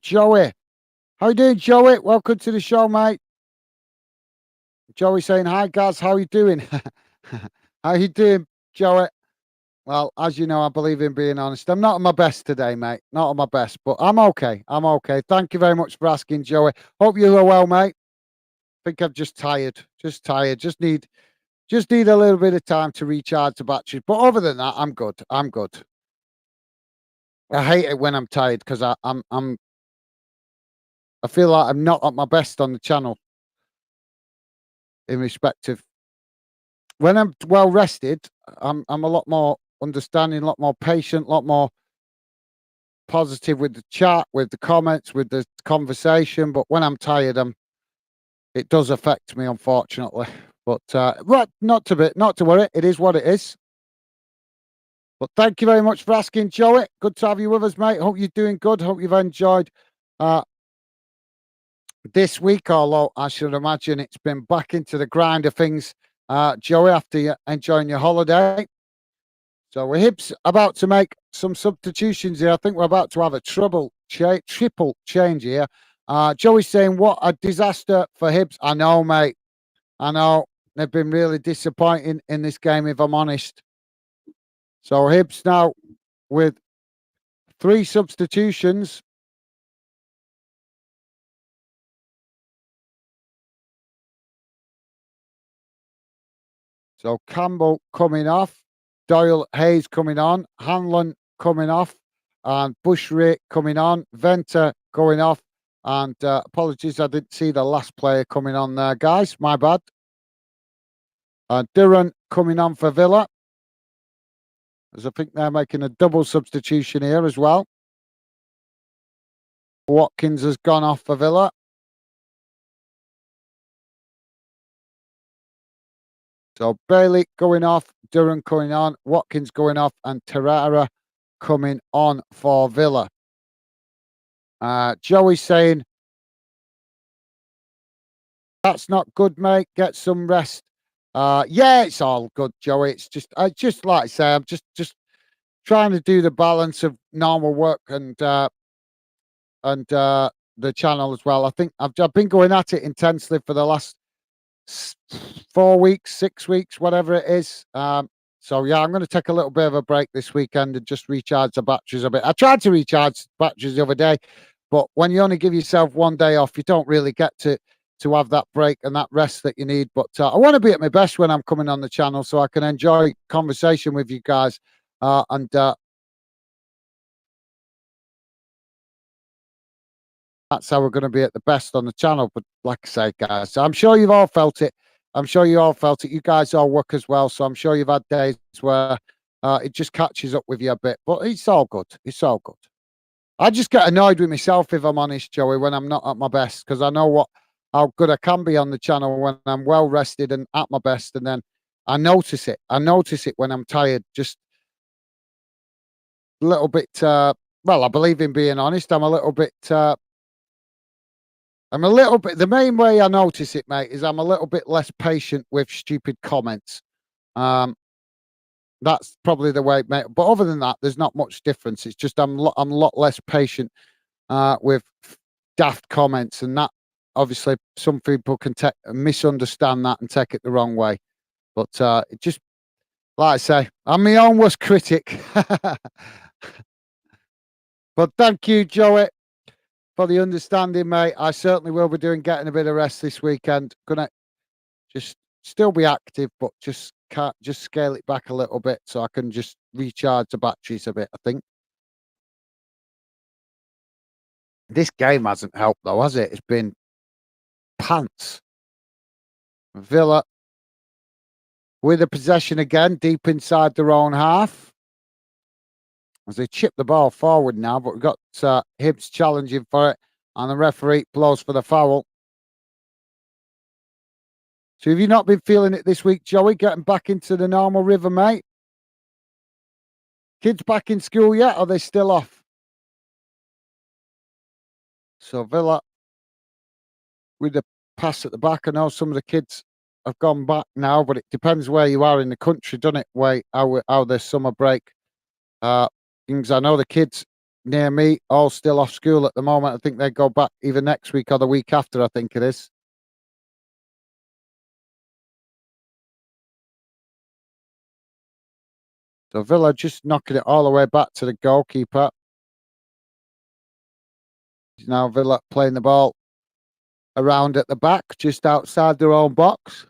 Joey. How you doing, Joey? Welcome to the show, mate. Joey saying, hi, guys. How you doing? How you doing, Joey? Well, as you know, I believe in being honest. I'm not at my best today, mate. Not at my best, but I'm okay. I'm okay. Thank you very much for asking, Joey. Hope you are well, mate. I think I'm just tired. Just tired. Just need a little bit of time to recharge the batteries. But other than that, I'm good. I'm good. I hate it when I'm tired because I feel like I'm not at my best on the channel in respect of when I'm well rested, I'm a lot more understanding, a lot more patient, a lot more positive with the chat, with the comments, with the conversation. But when I'm tired, it does affect me, unfortunately. But not to worry. It is what it is. But thank you very much for asking, Joey. Good to have you with us, mate. Hope you're doing good. Hope you've enjoyed this week, although I should imagine it's been back into the grind of things, Joey, after you enjoying your holiday. So we're Hibs about to make some substitutions here. I think we're about to have a triple change here. Joey's saying, what a disaster for Hibs. I know, mate. I know. They've been really disappointing in this game, if I'm honest. So Hibs now with 3 substitutions. So Campbell coming off, Doyle Hayes coming on, Hanlon coming off, and Bushray coming on, Venter going off. And apologies, I didn't see the last player coming on there, guys. My bad. Duran coming on for Villa, as I think they're making a double substitution here as well. Watkins has gone off for Villa. So Bailey going off, Duran coming on, Watkins going off, and Terrara coming on for Villa. Joey saying, that's not good, mate. Get some rest. Yeah, it's all good, Joey. It's just like I say, I'm just trying to do the balance of normal work and the channel as well. I think I've been going at it intensely for the last 4 weeks, 6 weeks, whatever it is. So yeah, I'm going to take a little bit of a break this weekend and just recharge the batteries a bit. I tried to recharge batteries the other day, but when you only give yourself 1 day off, you don't really get to have that break and that rest that you need. But I want to be at my best when I'm coming on the channel so I can enjoy conversation with you guys. And that's how we're going to be at the best on the channel. But like I say, guys, I'm sure you've all felt it. I'm sure you all felt it. You guys all work as well. So I'm sure you've had days where it just catches up with you a bit. But it's all good. It's all good. I just get annoyed with myself, if I'm honest, Joey, when I'm not at my best, because I know how good I can be on the channel when I'm well rested and at my best. And then I notice it. I notice it when I'm tired, just a little bit. Well, I believe in being honest. I'm a little bit. The main way I notice it, mate, is I'm a little bit less patient with stupid comments. That's probably the way, mate. But other than that, there's not much difference. It's just I'm a lot less patient with daft comments, and that obviously some people can misunderstand that and take it the wrong way. But it just, like I say, I'm my own worst critic. But thank you, Joey, for the understanding, mate. I certainly will be getting a bit of rest this weekend. Gonna just still be active, but just scale it back a little bit so I can just recharge the batteries a bit, I think. This game hasn't helped though, has it? It's been pants. Villa with the possession again, deep inside their own half. As they chip the ball forward now, but we've got Hibs challenging for it, and the referee blows for the foul. So have you not been feeling it this week, Joey, getting back into the normal rhythm, mate? Kids back in school yet, or are they still off? So Villa with the pass at the back. I know some of the kids have gone back now, but it depends where you are in the country, doesn't it? How their summer break. Things I know the kids near me all still off school at the moment. I think they go back either next week or the week after, I think it is. So Villa just knocking it all the way back to the goalkeeper. Now Villa playing the ball around at the back, just outside their own box.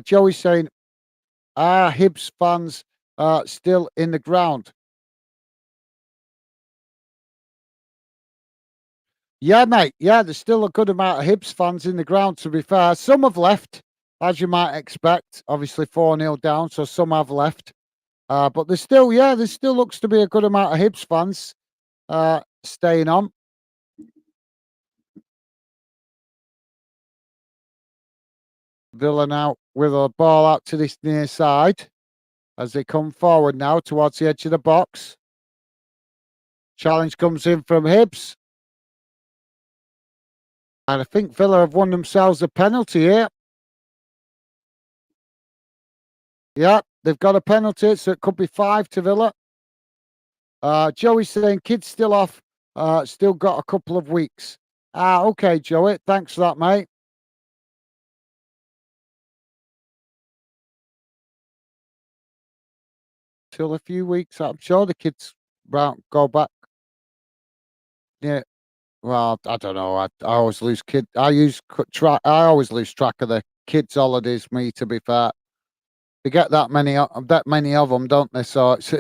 Joey's saying, Hibs fans still in the ground. Yeah, mate. Yeah, there's still a good amount of Hibs fans in the ground, to be fair. Some have left, as you might expect. Obviously 4-0 down, so some have left. But there still looks to be a good amount of Hibs fans staying on. Villa now with a ball out to this near side as they come forward now towards the edge of the box. Challenge comes in from Hibs. And I think Villa have won themselves a penalty here. Yeah, they've got a penalty, so it could be 5 to Villa. Joey's saying kids still off. Still got a couple of weeks. Ah, okay, Joey. Thanks for that, mate. Till a few weeks. I'm sure the kids won't go back. Yeah. Well, I don't know. I always lose kid. Track. I always lose track of the kids' holidays. Me, to be fair, they get that many of them, don't they? So it's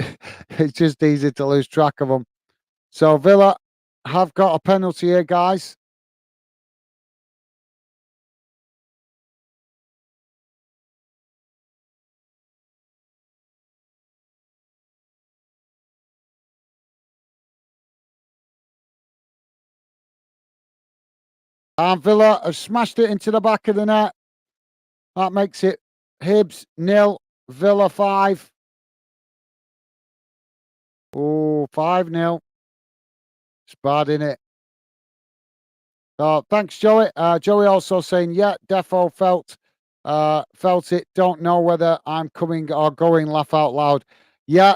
it's just easy to lose track of them. So Villa have got a penalty here, guys. And Villa have smashed it into the back of the net. That makes it Hibs nil, Villa 5. Oh, 5-0. It's bad, innit? Oh, thanks, Joey. Joey also saying, yeah, Defo felt it. Don't know whether I'm coming or going. Laugh out loud. Yeah,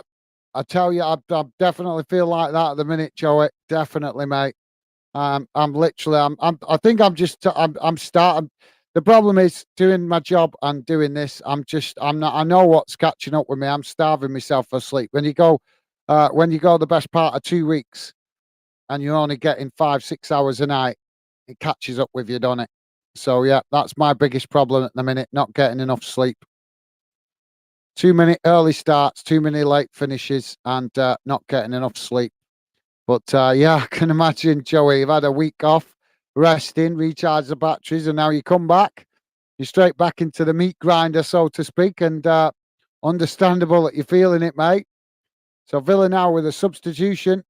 I tell you, I definitely feel like that at the minute, Joey. Definitely, mate. I'm literally, I think I'm starting. The problem is doing my job and doing this. I'm not. I know what's catching up with me. I'm starving myself for sleep. When you go the best part of 2 weeks and you're only getting 5, 6 hours a night, it catches up with you, don't it? So yeah, that's my biggest problem at the minute. Not getting enough sleep. Too many early starts, too many late finishes, and not getting enough sleep. But yeah, I can imagine, Joey, you've had a week off, resting, recharge the batteries, and now you come back. You're straight back into the meat grinder, so to speak, and understandable that you're feeling it, mate. So Villa now with a substitution.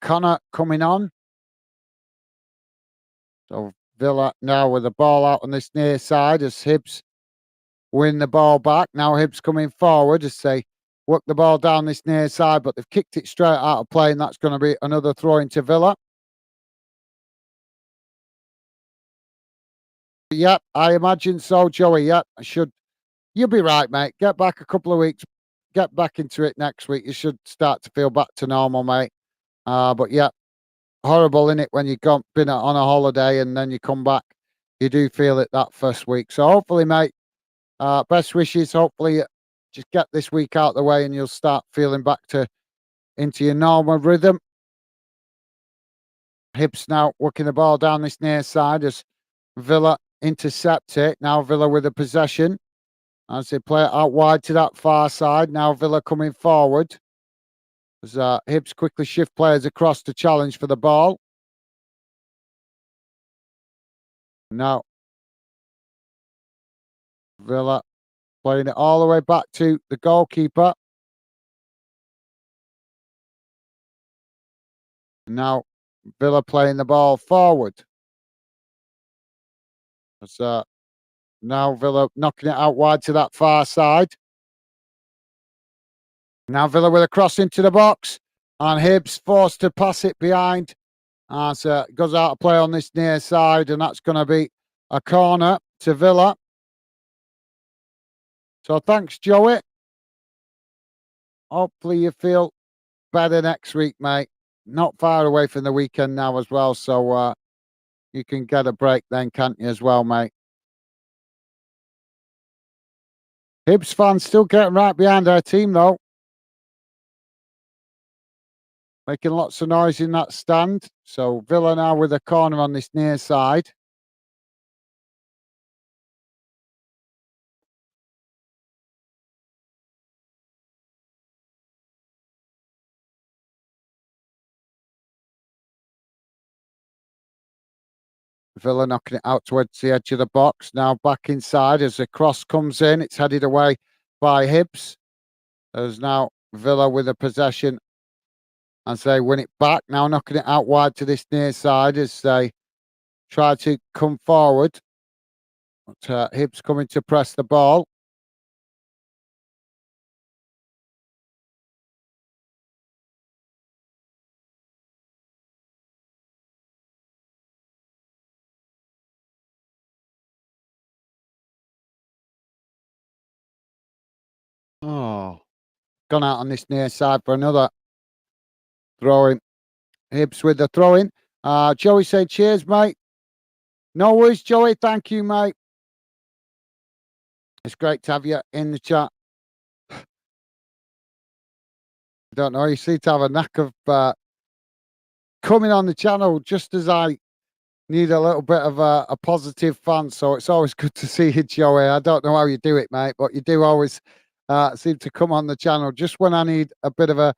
Connor coming on. So Villa now with the ball out on this near side as Hibs win the ball back. Now Hibs coming forward as they work the ball down this near side, but they've kicked it straight out of play, and that's going to be another throw into Villa. Yep, I imagine so, Joey. Yep, I should. You'll be right, mate. Get back a couple of weeks. Get back into it next week. You should start to feel back to normal, mate. But yeah, horrible in it when you've been on a holiday and then you come back. You do feel it that first week. So hopefully, mate. Best wishes. Hopefully, just get this week out of the way and you'll start feeling back to into your normal rhythm. Hibs now working the ball down this near side as Villa intercept it. Now Villa with the possession as they play it out wide to that far side. Now Villa coming forward as Hibs quickly shift players across to challenge for the ball. Now Villa playing it all the way back to the goalkeeper. Now Villa playing the ball forward. As now Villa knocking it out wide to that far side. Now Villa with a cross into the box. And Hibs forced to pass it behind. As goes out of play on this near side. And that's going to be a corner to Villa. So thanks, Joey. Hopefully you feel better next week, mate. Not far away from the weekend now as well. So you can get a break then, can't you, as well, mate? Hibs fans still getting right behind their team, though. Making lots of noise in that stand. So Villa now with a corner on this near side. Villa knocking it out towards the edge of the box. Now back inside as the cross comes in. It's headed away by Hibs. There's now Villa with a possession as they win it back. Now knocking it out wide to this near side as they try to come forward. But Hibs coming to press the ball. Oh, gone out on this near side for another throwing. Hibs with the throw in. Joey said, cheers, mate. No worries, Joey. Thank you, mate. It's great to have you in the chat. I don't know. You seem to have a knack of coming on the channel just as I need a little bit of a positive fan. So it's always good to see you, Joey. I don't know how you do it, mate, but you do always seem to come on the channel just when I need a bit of a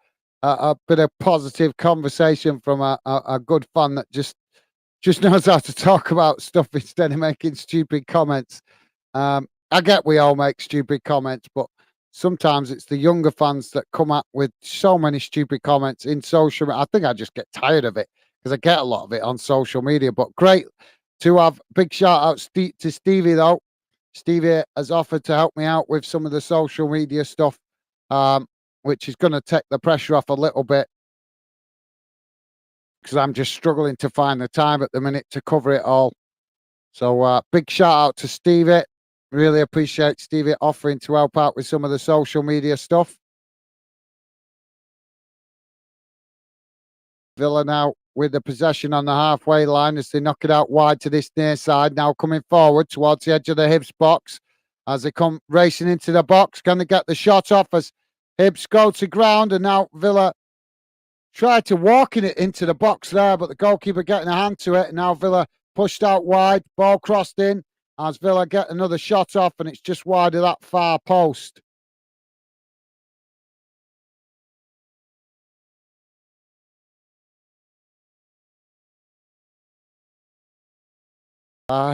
bit of positive conversation from a good fan that just knows how to talk about stuff instead of making stupid comments. I get we all make stupid comments, but sometimes it's the younger fans that come up with so many stupid comments in social. I think I just get tired of it because I get a lot of it on social media. But great to have big shout out to Stevie though. Stevie has offered to help me out with some of the social media stuff, which is going to take the pressure off a little bit because I'm just struggling to find the time at the minute to cover it all. So big shout out to Stevie. Really appreciate Stevie offering to help out with some of the social media stuff. Villa now with the possession on the halfway line as they knock it out wide to this near side. Now coming forward towards the edge of the Hibs box as they come racing into the box. Can they get the shot off as Hibs go to ground? And now Villa tried to walk in it into the box there, but the goalkeeper getting a hand to it. And now Villa pushed out wide, ball crossed in as Villa get another shot off, and it's just wide of that far post.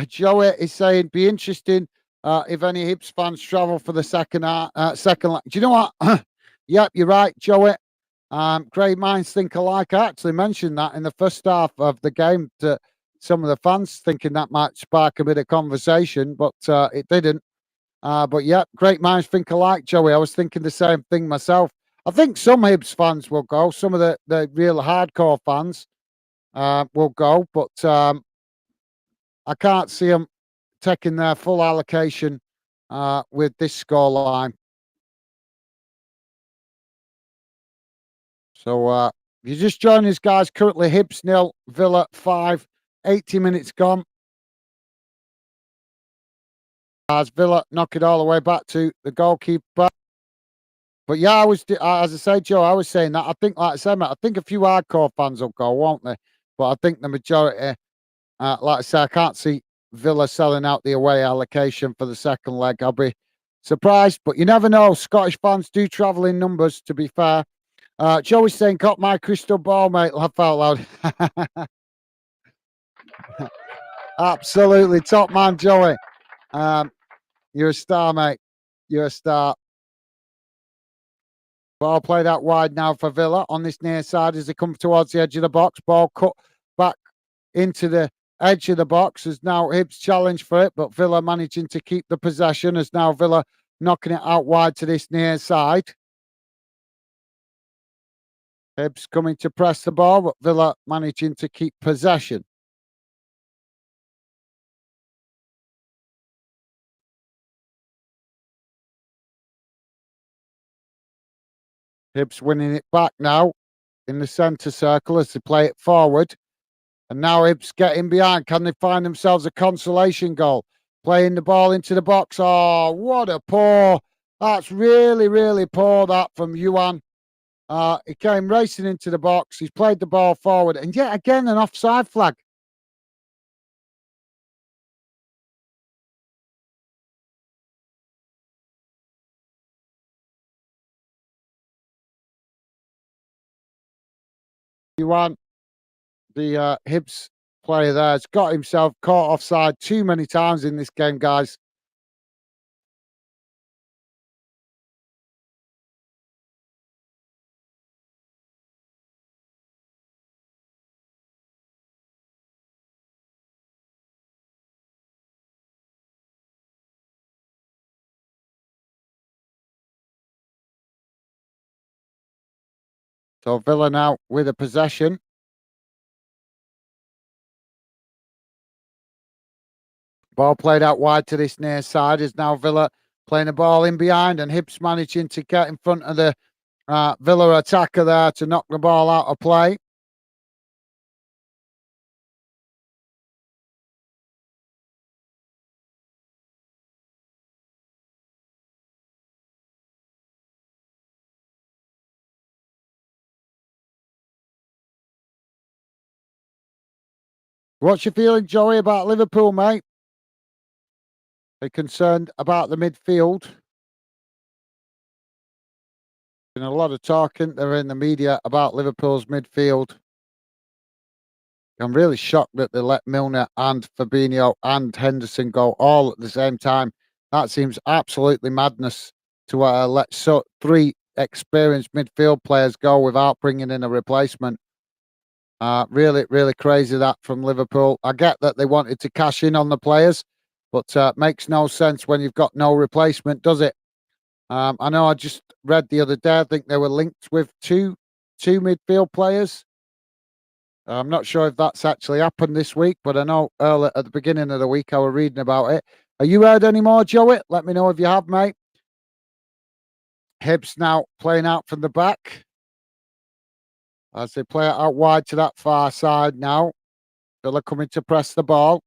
Joey is saying, be interesting if any Hibs fans travel for the second second. Do you know what? Yep, you're right, Joey. Great minds think alike. I actually mentioned that in the first half of the game to some of the fans, thinking that might spark a bit of conversation, but it didn't. But yeah, great minds think alike, Joey. I was thinking the same thing myself. I think some Hibs fans will go. Some of the real hardcore fans will go, but I can't see them taking their full allocation with this scoreline. So if you just join us, guys, currently Hibs 0, Villa 5, 80 minutes gone. As Villa knock it all the way back to the goalkeeper. But yeah, as I said, Joe, I was saying that. I think, like I said, mate, I think a few hardcore fans will go, won't they? But I think the majority, like I said, I can't see Villa selling out the away allocation for the second leg. I'll be surprised, but you never know. Scottish fans do travel in numbers, to be fair. Joey's saying, got my crystal ball, mate. Laugh out loud. Absolutely. Top man, Joey. You're a star, mate. You're a star. Ball played out wide now for Villa on this near side as they come towards the edge of the box. Ball cut back into the edge of the box as now Hibs challenge for it, but Villa managing to keep the possession as now Villa knocking it out wide to this near side. Hibs coming to press the ball, but Villa managing to keep possession. Hibs winning it back now in the centre circle as they play it forward. And now Hibs getting behind. Can they find themselves a consolation goal? Playing the ball into the box. Oh, what a poor. That's really, really poor, that from Yuan. He came racing into the box. He's played the ball forward. And yet again, an offside flag. Yuan, the Hibs player there, has got himself caught offside too many times in this game, guys. So Villa now with a possession. Ball played out wide to this near side is now Villa playing the ball in behind, and Hibs managing to get in front of the Villa attacker there to knock the ball out of play. What's your feeling, Joey, about Liverpool, mate? Are you concerned about the midfield? Been a lot of talking there in the media about Liverpool's midfield. I'm really shocked that they let Milner and Fabinho and Henderson go all at the same time. That seems absolutely madness to let three experienced midfield players go without bringing in a replacement. Really, really crazy that from Liverpool. I get that they wanted to cash in on the players, but makes no sense when you've got no replacement, does it? I know I just read the other day, I think they were linked with two midfield players. I'm not sure if that's actually happened this week, but I know earlier at the beginning of the week I was reading about it. Are you heard any more, Joey? Let me know if you have, mate. Hibs now playing out from the back as they play it out wide to that far side now. Villa coming to press the ball.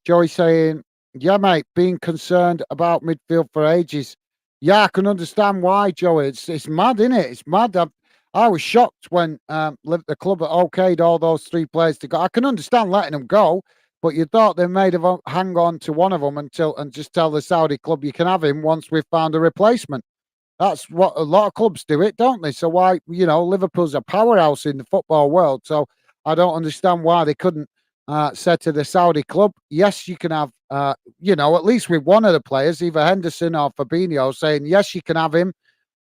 Joey saying, yeah, mate, being concerned about midfield for ages. Yeah, I can understand why, Joey. It's mad, isn't it? It's mad. I was shocked when the club okayed all those three players to go. I can understand letting them go, but you thought they made of hang on to one of them and just tell the Saudi club you can have him once we've found a replacement. That's what a lot of clubs do it, don't they? So why, Liverpool's a powerhouse in the football world. So I don't understand why they couldn't say to the Saudi club, yes, you can have, at least with one of the players, either Henderson or Fabinho, saying, yes, you can have him,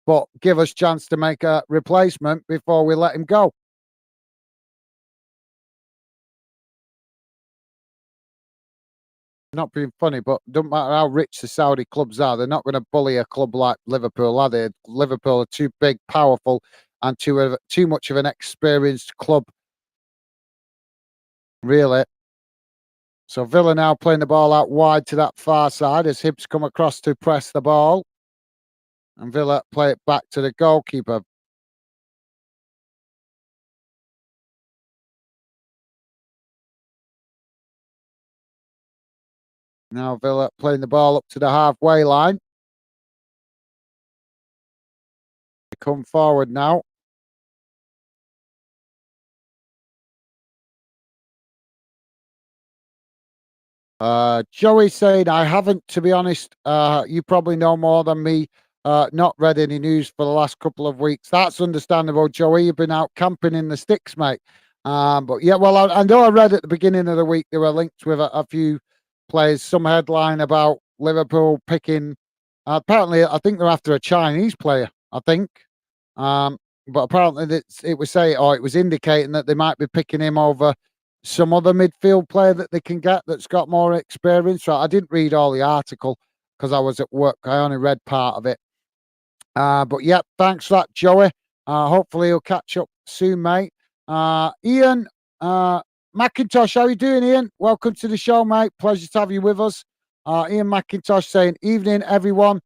but give us chance to make a replacement before we let him go. Not being funny, but don't matter how rich the Saudi clubs are, they're not going to bully a club like Liverpool, are they? Liverpool are too big, powerful, and too much of an experienced club, really. So Villa now playing the ball out wide to that far side as Hibs come across to press the ball, and Villa play it back to the goalkeeper. Now Villa playing the ball up to the halfway line. They come forward now. Joey saying, I haven't, to be honest. You probably know more than me. Not read any news for the last couple of weeks. That's understandable, Joey. You've been out camping in the sticks, mate. But yeah, well, I know I read at the beginning of the week they were linked with a few players. Some headline about Liverpool picking. Apparently, I think they're after a Chinese player. I think. But apparently, it was saying, or it was indicating that they might be picking him over some other midfield player that they can get that's got more experience. So I didn't read all the article because I was at work. I only read part of it. But yeah, thanks for that, Joey. Hopefully you'll catch up soon, mate. Ian McIntosh, how you doing, Ian? Welcome to the show, mate. Pleasure to have you with us. Ian McIntosh saying, evening, everyone.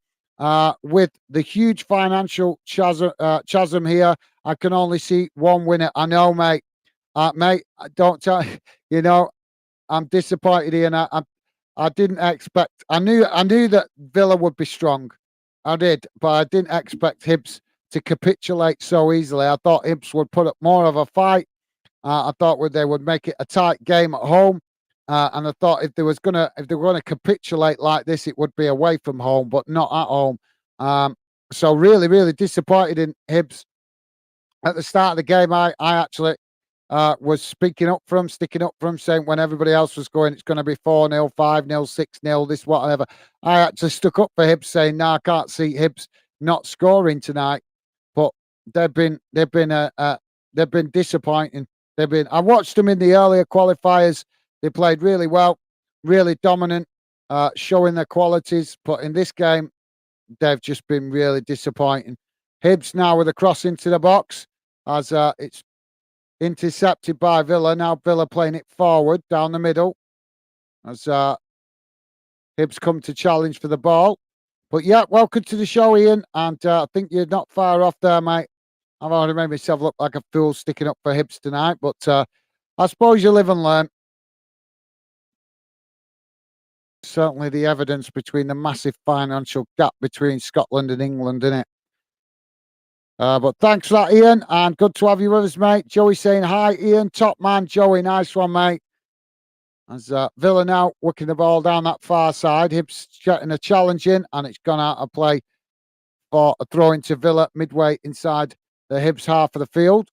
With the huge financial chasm here, I can only see one winner. I know, mate. Mate, don't tell you know. I'm disappointed, Ian. I didn't expect. I knew that Villa would be strong. I did, but I didn't expect Hibs to capitulate so easily. I thought Hibs would put up more of a fight. I thought they would make it a tight game at home, and I thought if they were gonna capitulate like this, it would be away from home, but not at home. So really, really disappointed in Hibs. At the start of the game, I actually was speaking up for him, sticking up for him, saying when everybody else was going, it's going to be 4-0, 5-0, 6-0, this, whatever. I actually stuck up for Hibs, saying, no, I can't see Hibs not scoring tonight. But they've been disappointing. I watched them in the earlier qualifiers. They played really well, really dominant, showing their qualities. But in this game, they've just been really disappointing. Hibs now with a cross into the box as it's intercepted by Villa. Now Villa playing it forward down the middle as Hibs come to challenge for the ball. But yeah, welcome to the show, Ian. And I think you're not far off there, mate. I've already made myself look like a fool sticking up for Hibs tonight. But I suppose you live and learn. certainly the evidence between the massive financial gap between Scotland and England, isn't it? But thanks for that, Ian, and good to have you with us, mate. Joey saying hi, Ian, top man, Joey, nice one, mate. As Villa now working the ball down that far side, Hibs getting a challenge in, and it's gone out of play for a throw into Villa midway inside the Hibs half of the field.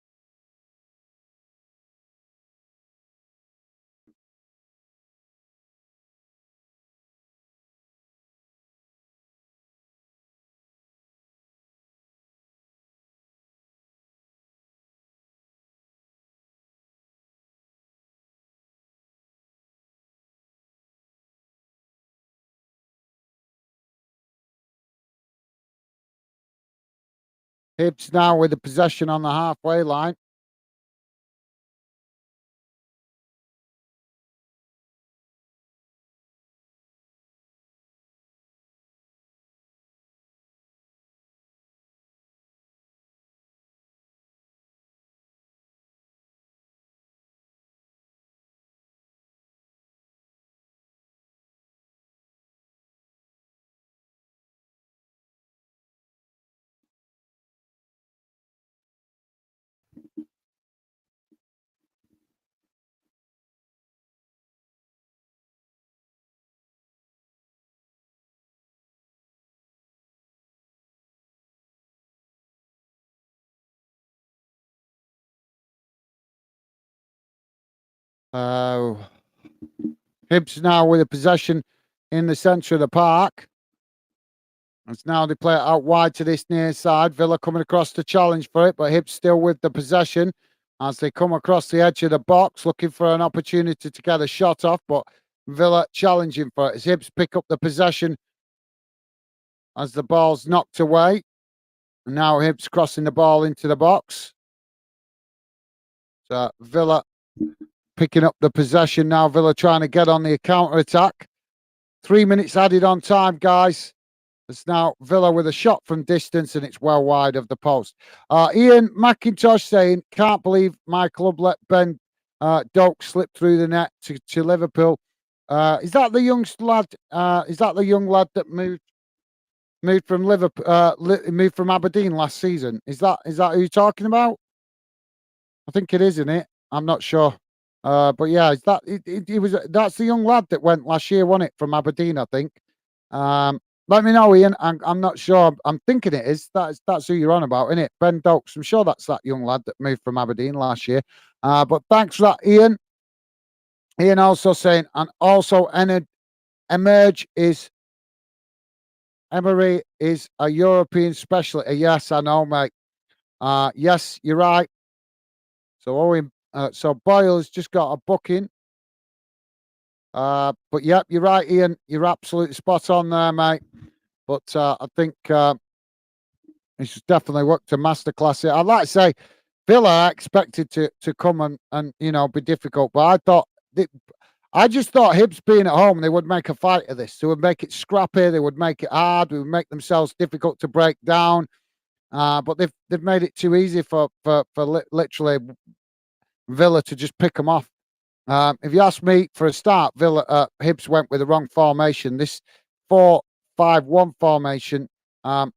Hibs now with the possession on the halfway line. Uh, Hibs now with the possession in the centre of the park. As now they play it out wide to this near side. Villa coming across to challenge for it, but Hibs still with the possession as they come across the edge of the box, looking for an opportunity to get a shot off, but Villa challenging for it as Hibs pick up the possession as the ball's knocked away. And now Hibs crossing the ball into the box. So Villa picking up the possession now. Villa trying to get on the counter attack. 3 minutes added on time, guys. It's now Villa with a shot from distance and it's well wide of the post. Ian McIntosh saying, can't believe my club let Ben Doak slip through the net to Liverpool. Is that the young lad? Is that the young lad that moved from Liverpool? Moved from Aberdeen last season? Is that who you're talking about? I think it is, isn't it? I'm not sure. But yeah, is that it was that's the young lad that went last year, wasn't it, from Aberdeen? I think. Let me know, Ian. I'm not sure. I'm thinking it is. That's who you're on about, isn't it? Ben Dokes. I'm sure that's that young lad that moved from Aberdeen last year. But thanks for that, Ian. Ian also saying, and also Emery is a European specialist. Yes, I know, mate. Yes, you're right. So Owen, so Boyle's just got a booking. But yep, you're right, Ian. You're absolutely spot on there, mate. But I think it's definitely worked a masterclass here. I'd like to say Villa are expected to come and be difficult, but I just thought Hibs being at home, they would make a fight of this. They would make it scrappy. They would make it hard. They would make themselves difficult to break down. But they've made it too easy for literally Villa to just pick them off. If you ask me, for a start, Hibs went with the wrong formation. This 4-5-1 formation, I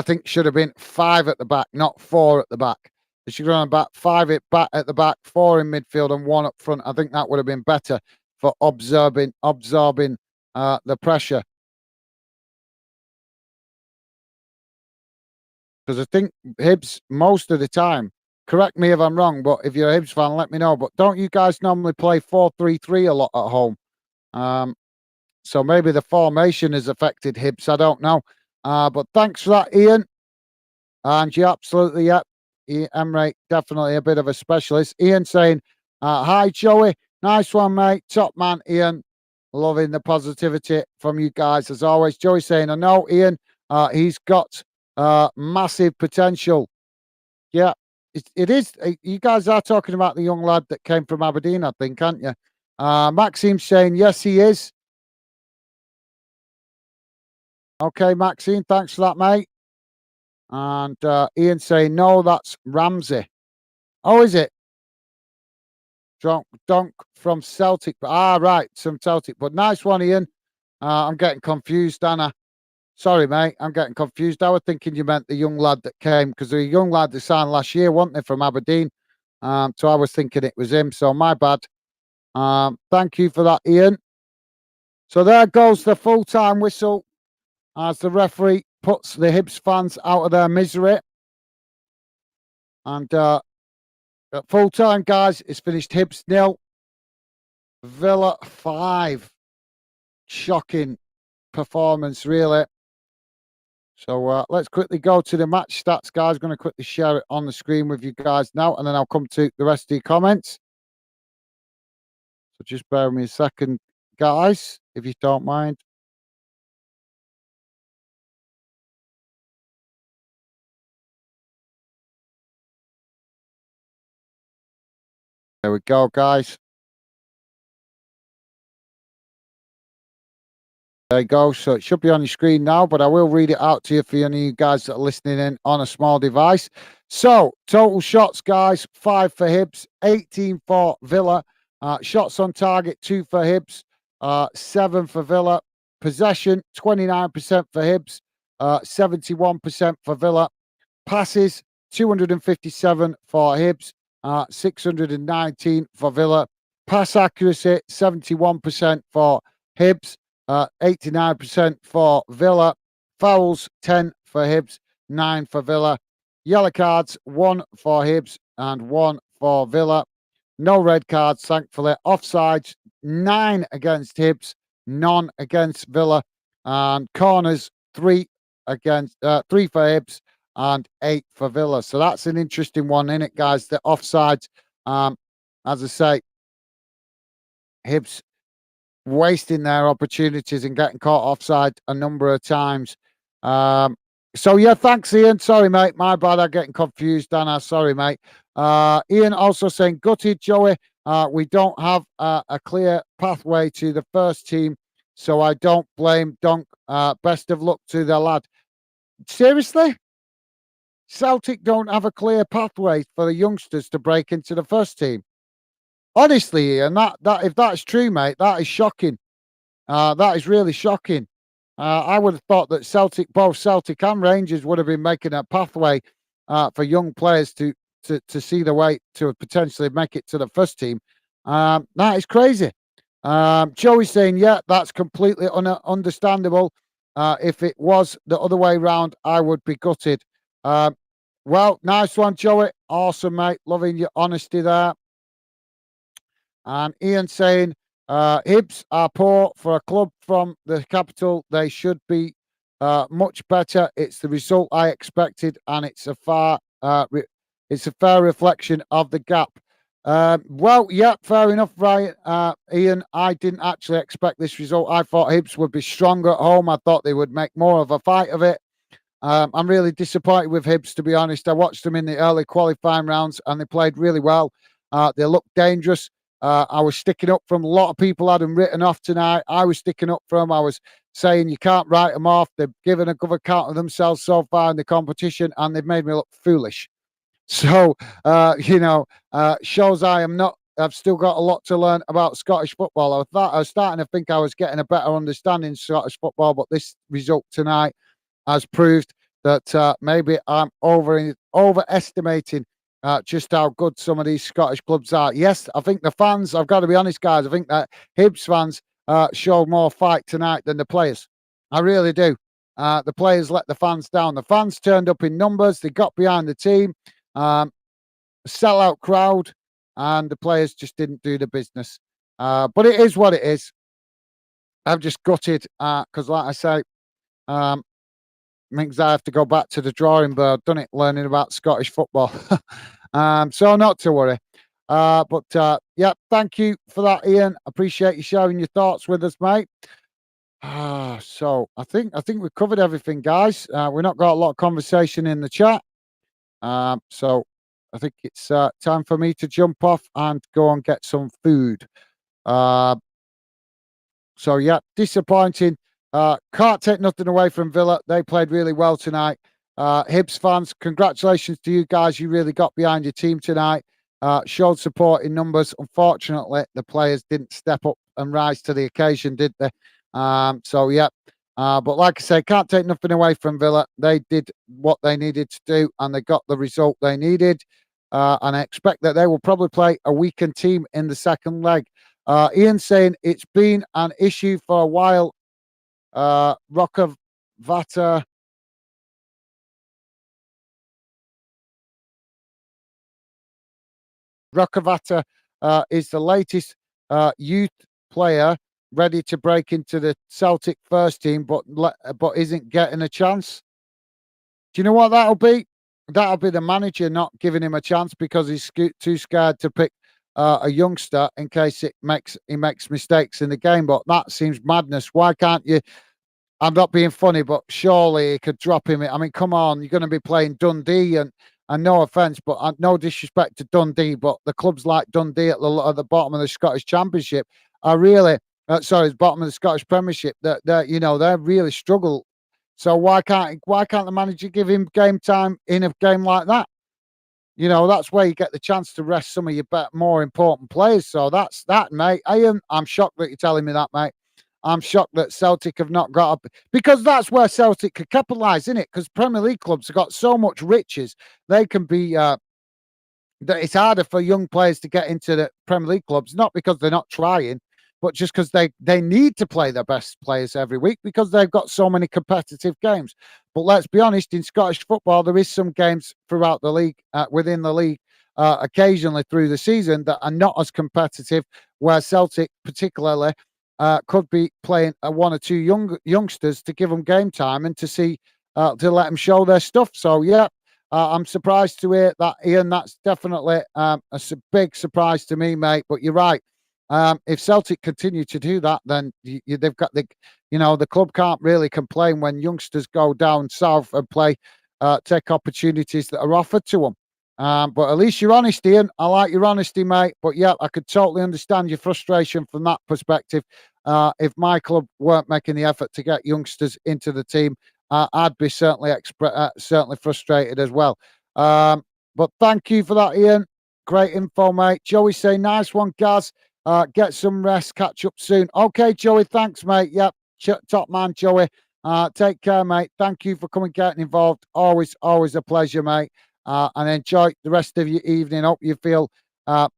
think should have been 5 at the back, not 4 at the back. They should have run about 5 at the back, 4 in midfield, and 1 up front. I think that would have been better for absorbing the pressure. Because I think Hibs most of the time, correct me if I'm wrong, but if you're a Hibs fan, let me know. But don't you guys normally play 4-3-3 a lot at home? So maybe the formation has affected Hibs. I don't know. But thanks for that, Ian. And yeah, absolutely, yeah. Emre, definitely a bit of a specialist. Ian saying, hi, Joey. Nice one, mate. Top man, Ian. Loving the positivity from you guys as always. Joey saying, I know, Ian, he's got massive potential. Yeah, it is. You guys are talking about the young lad that came from Aberdeen, I think, aren't you? Maxime saying, yes, he is. Okay, Maxine, thanks for that, mate. And Ian saying, no, that's Ramsey. Oh, is it? Donk from Celtic. Right, some Celtic. But nice one, Ian. I'm getting confused, Anna. Sorry, mate. I'm getting confused. I was thinking you meant the young lad that came because the young lad that signed last year, wasn't they, from Aberdeen? So I was thinking it was him. So my bad. Thank you for that, Ian. So there goes the full-time whistle as the referee puts the Hibs fans out of their misery. And at full-time, guys, it's finished Hibs 0, Villa 5. Shocking performance, really. So let's quickly go to the match stats, guys. Going to quickly share it on the screen with you guys now, and then I'll come to the rest of your comments. So just bear with me a second, guys, if you don't mind. There we go, guys. There you go. So it should be on your screen now, but I will read it out to you for any of you guys that are listening in on a small device. So total shots, guys, 5 for Hibs, 18 for Villa. Shots on target, 2 for Hibs, 7 for Villa. Possession, 29% for Hibs, 71% for Villa. Passes, 257 for Hibs, 619 for Villa. Pass accuracy, 71% for Hibs, 89% for Villa. Fouls, 10 for Hibs, 9 for Villa. Yellow cards, 1 for Hibs and 1 for Villa. No red cards, thankfully. Offsides, 9 against Hibs, none against Villa. And corners, 3 against 3 for Hibs and 8 for Villa. So that's an interesting one, isn't it, guys? The offsides, as I say, Hibs wasting their opportunities and getting caught offside a number of times. So yeah, thanks, Ian. Sorry, mate. My bad. I'm getting confused, Anna. Sorry, mate. Ian also saying, gutted, Joey. We don't have a clear pathway to the first team, so I don't blame Donk. Best of luck to the lad. Seriously? Celtic don't have a clear pathway for the youngsters to break into the first team. Honestly, Ian, that if that's true, mate, that is shocking. That is really shocking. I would have thought that both Celtic and Rangers would have been making a pathway for young players to see the way to potentially make it to the first team. That is crazy. Joey's saying, yeah, that's completely understandable. If it was the other way round, I would be gutted. Well, nice one, Joey. Awesome, mate. Loving your honesty there. And Ian saying, Hibs are poor for a club from the capital. They should be much better. It's the result I expected, and it's a fair reflection of the gap. Well, yeah, fair enough, right, Ian. I didn't actually expect this result. I thought Hibs would be stronger at home. I thought they would make more of a fight of it. I'm really disappointed with Hibs, to be honest. I watched them in the early qualifying rounds, and they played really well. They looked dangerous. I was sticking up for them. A lot of people had them written off tonight. I was sticking up for them. I was saying you can't write them off. They've given a good account of themselves so far in the competition, and they've made me look foolish. So, shows I've still got a lot to learn about Scottish football. I was starting to think I was getting a better understanding of Scottish football, but this result tonight has proved that maybe I'm overestimating just how good some of these Scottish clubs are. Yes, I think the fans, I've got to be honest, guys, I think that Hibs fans showed more fight tonight than the players. I really do. The players let the fans down. The fans turned up in numbers. They got behind the team. Sellout crowd, and the players just didn't do the business. But it is what it is. I'm just gutted because, like I say, means I have to go back to the drawing board, done it, learning about Scottish football. So not to worry. But yeah, thank you for that, Ian. Appreciate you sharing your thoughts with us, mate. So I think we've covered everything, guys. We've not got a lot of conversation in the chat. So I think it's time for me to jump off and go and get some food. So yeah, disappointing. Can't take nothing away from Villa. They played really well tonight. Hibs fans, congratulations to you guys. You really got behind your team tonight. showed support in numbers. Unfortunately, the players didn't step up and rise to the occasion, did they? So yeah. But like I say, can't take nothing away from Villa. They did what they needed to do, and they got the result they needed. And I expect that they will probably play a weakened team in the second leg. Ian saying it's been an issue for a while. Rokavata Rokavata is the latest youth player ready to break into the Celtic first team, but isn't getting a chance. Do you know what that'll be? That'll be the manager not giving him a chance because he's too scared to pick a youngster in case he makes mistakes in the game. But that seems madness. Why can't you? I'm not being funny, but surely he could drop him. I mean, come on, you're going to be playing Dundee, and no offence, but no disrespect to Dundee, but the clubs like Dundee at the bottom of the Scottish Championship are really, sorry, the bottom of the Scottish Premiership. That they really struggle. So why can't the manager give him game time in a game like that? That's where you get the chance to rest some of your more important players. So that's that, mate. I'm shocked that you're telling me that, mate. I'm shocked that Celtic have not got up because that's where Celtic could capitalise, isn't it? Because Premier League clubs have got so much riches, they can be. That it's harder for young players to get into the Premier League clubs, not because they're not trying, but just because they need to play their best players every week because they've got so many competitive games. But let's be honest, in Scottish football, there is some games throughout the league, within the league, occasionally through the season that are not as competitive, where Celtic particularly could be playing one or two youngsters to give them game time and to let them show their stuff. So yeah, I'm surprised to hear that, Ian. That's definitely big surprise to me, mate. But you're right. If Celtic continue to do that, then they've got the club can't really complain when youngsters go down south and take opportunities that are offered to them. But at least you're honest, Ian. I like your honesty, mate. But yeah, I could totally understand your frustration from that perspective. If my club weren't making the effort to get youngsters into the team, I'd be certainly frustrated as well. But thank you for that, Ian. Great info, mate. Joey say, nice one, Gaz. Get some rest. Catch up soon. Okay, Joey. Thanks, mate. Yep. Top man, Joey. Take care, mate. Thank you for coming, getting involved. Always a pleasure, mate. And enjoy the rest of your evening. Uh,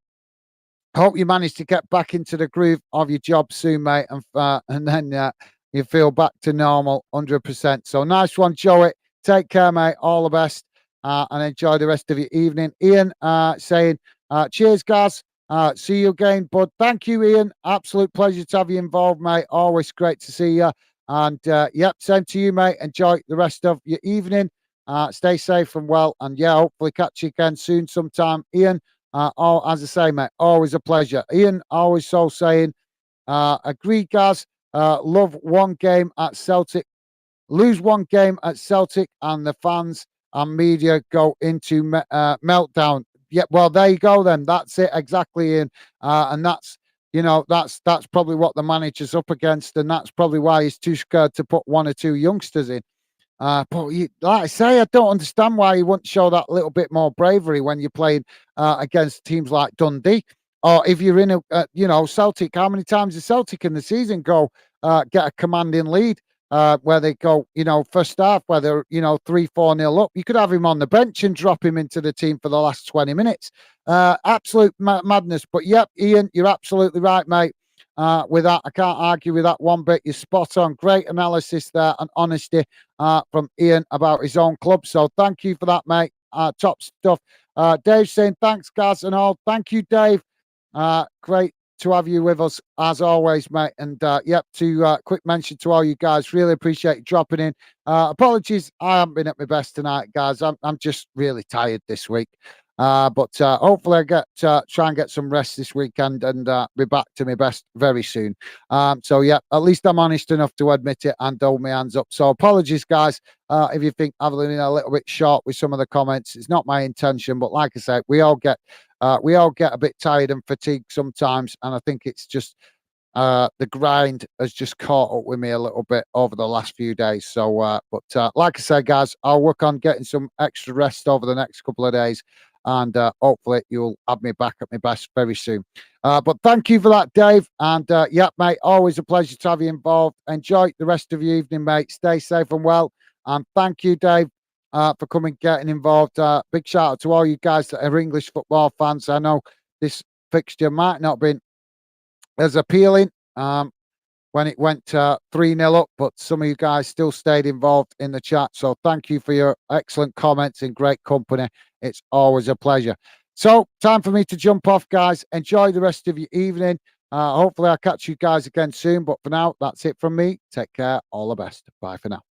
Hope you manage to get back into the groove of your job soon, mate, and then you feel back to normal, 100%. So nice one, Joey. Take care, mate. All the best, and enjoy the rest of your evening. Ian saying, "Cheers, guys. See you again, bud." Thank you, Ian. Absolute pleasure to have you involved, mate. Always great to see you. And yep, same to you, mate. Enjoy the rest of your evening. Stay safe and well, and yeah, hopefully catch you again soon sometime, Ian. As I say, mate, always a pleasure. Ian, always so saying, agree, Gaz. Love one game at Celtic, lose one game at Celtic, and the fans and media go into meltdown. Yeah, well, there you go. Then that's it exactly, Ian. And that's probably what the manager's up against, and that's probably why he's too scared to put one or two youngsters in. But like I say, I don't understand why you wouldn't show that little bit more bravery when you're playing against teams like Dundee, or if you're in Celtic. How many times does Celtic in the season get a commanding lead where they go, first half where they're 3-4-0 up? You could have him on the bench and drop him into the team for the last 20 minutes. Absolute madness. But yep, Ian, you're absolutely right, mate. With that, I can't argue with that one bit. You're spot on. Great analysis there and honesty from Ian about his own club. So thank you for that, mate. Top stuff. Dave saying thanks, Gaz, and all. Thank you, Dave. Great to have you with us as always, mate. And yep, quick mention to all you guys. Really appreciate you dropping in. Apologies, I haven't been at my best tonight, guys. I'm just really tired this week. But hopefully I try and get some rest this weekend and be back to my best very soon. So yeah, at least I'm honest enough to admit it and hold my hands up. So apologies, guys, if you think I've been a little bit short with some of the comments. It's not my intention, but like I said, we all get a bit tired and fatigued sometimes, and I think it's just the grind has just caught up with me a little bit over the last few days. So, but like I said, guys, I'll work on getting some extra rest over the next couple of days. and hopefully you'll have me back at my best very soon. But thank you for that, Dave. And yeah, mate, always a pleasure to have you involved. Enjoy the rest of your evening, mate. Stay safe and well. And thank you, Dave, for coming, getting involved. Big shout out to all you guys that are English football fans. I know this fixture might not have been as appealing when it went 3-0 up, but some of you guys still stayed involved in the chat. So thank you for your excellent comments and great company. It's always a pleasure. So time for me to jump off, guys. Enjoy the rest of your evening. Hopefully I'll catch you guys again soon. But for now, that's it from me. Take care. All the best. Bye for now.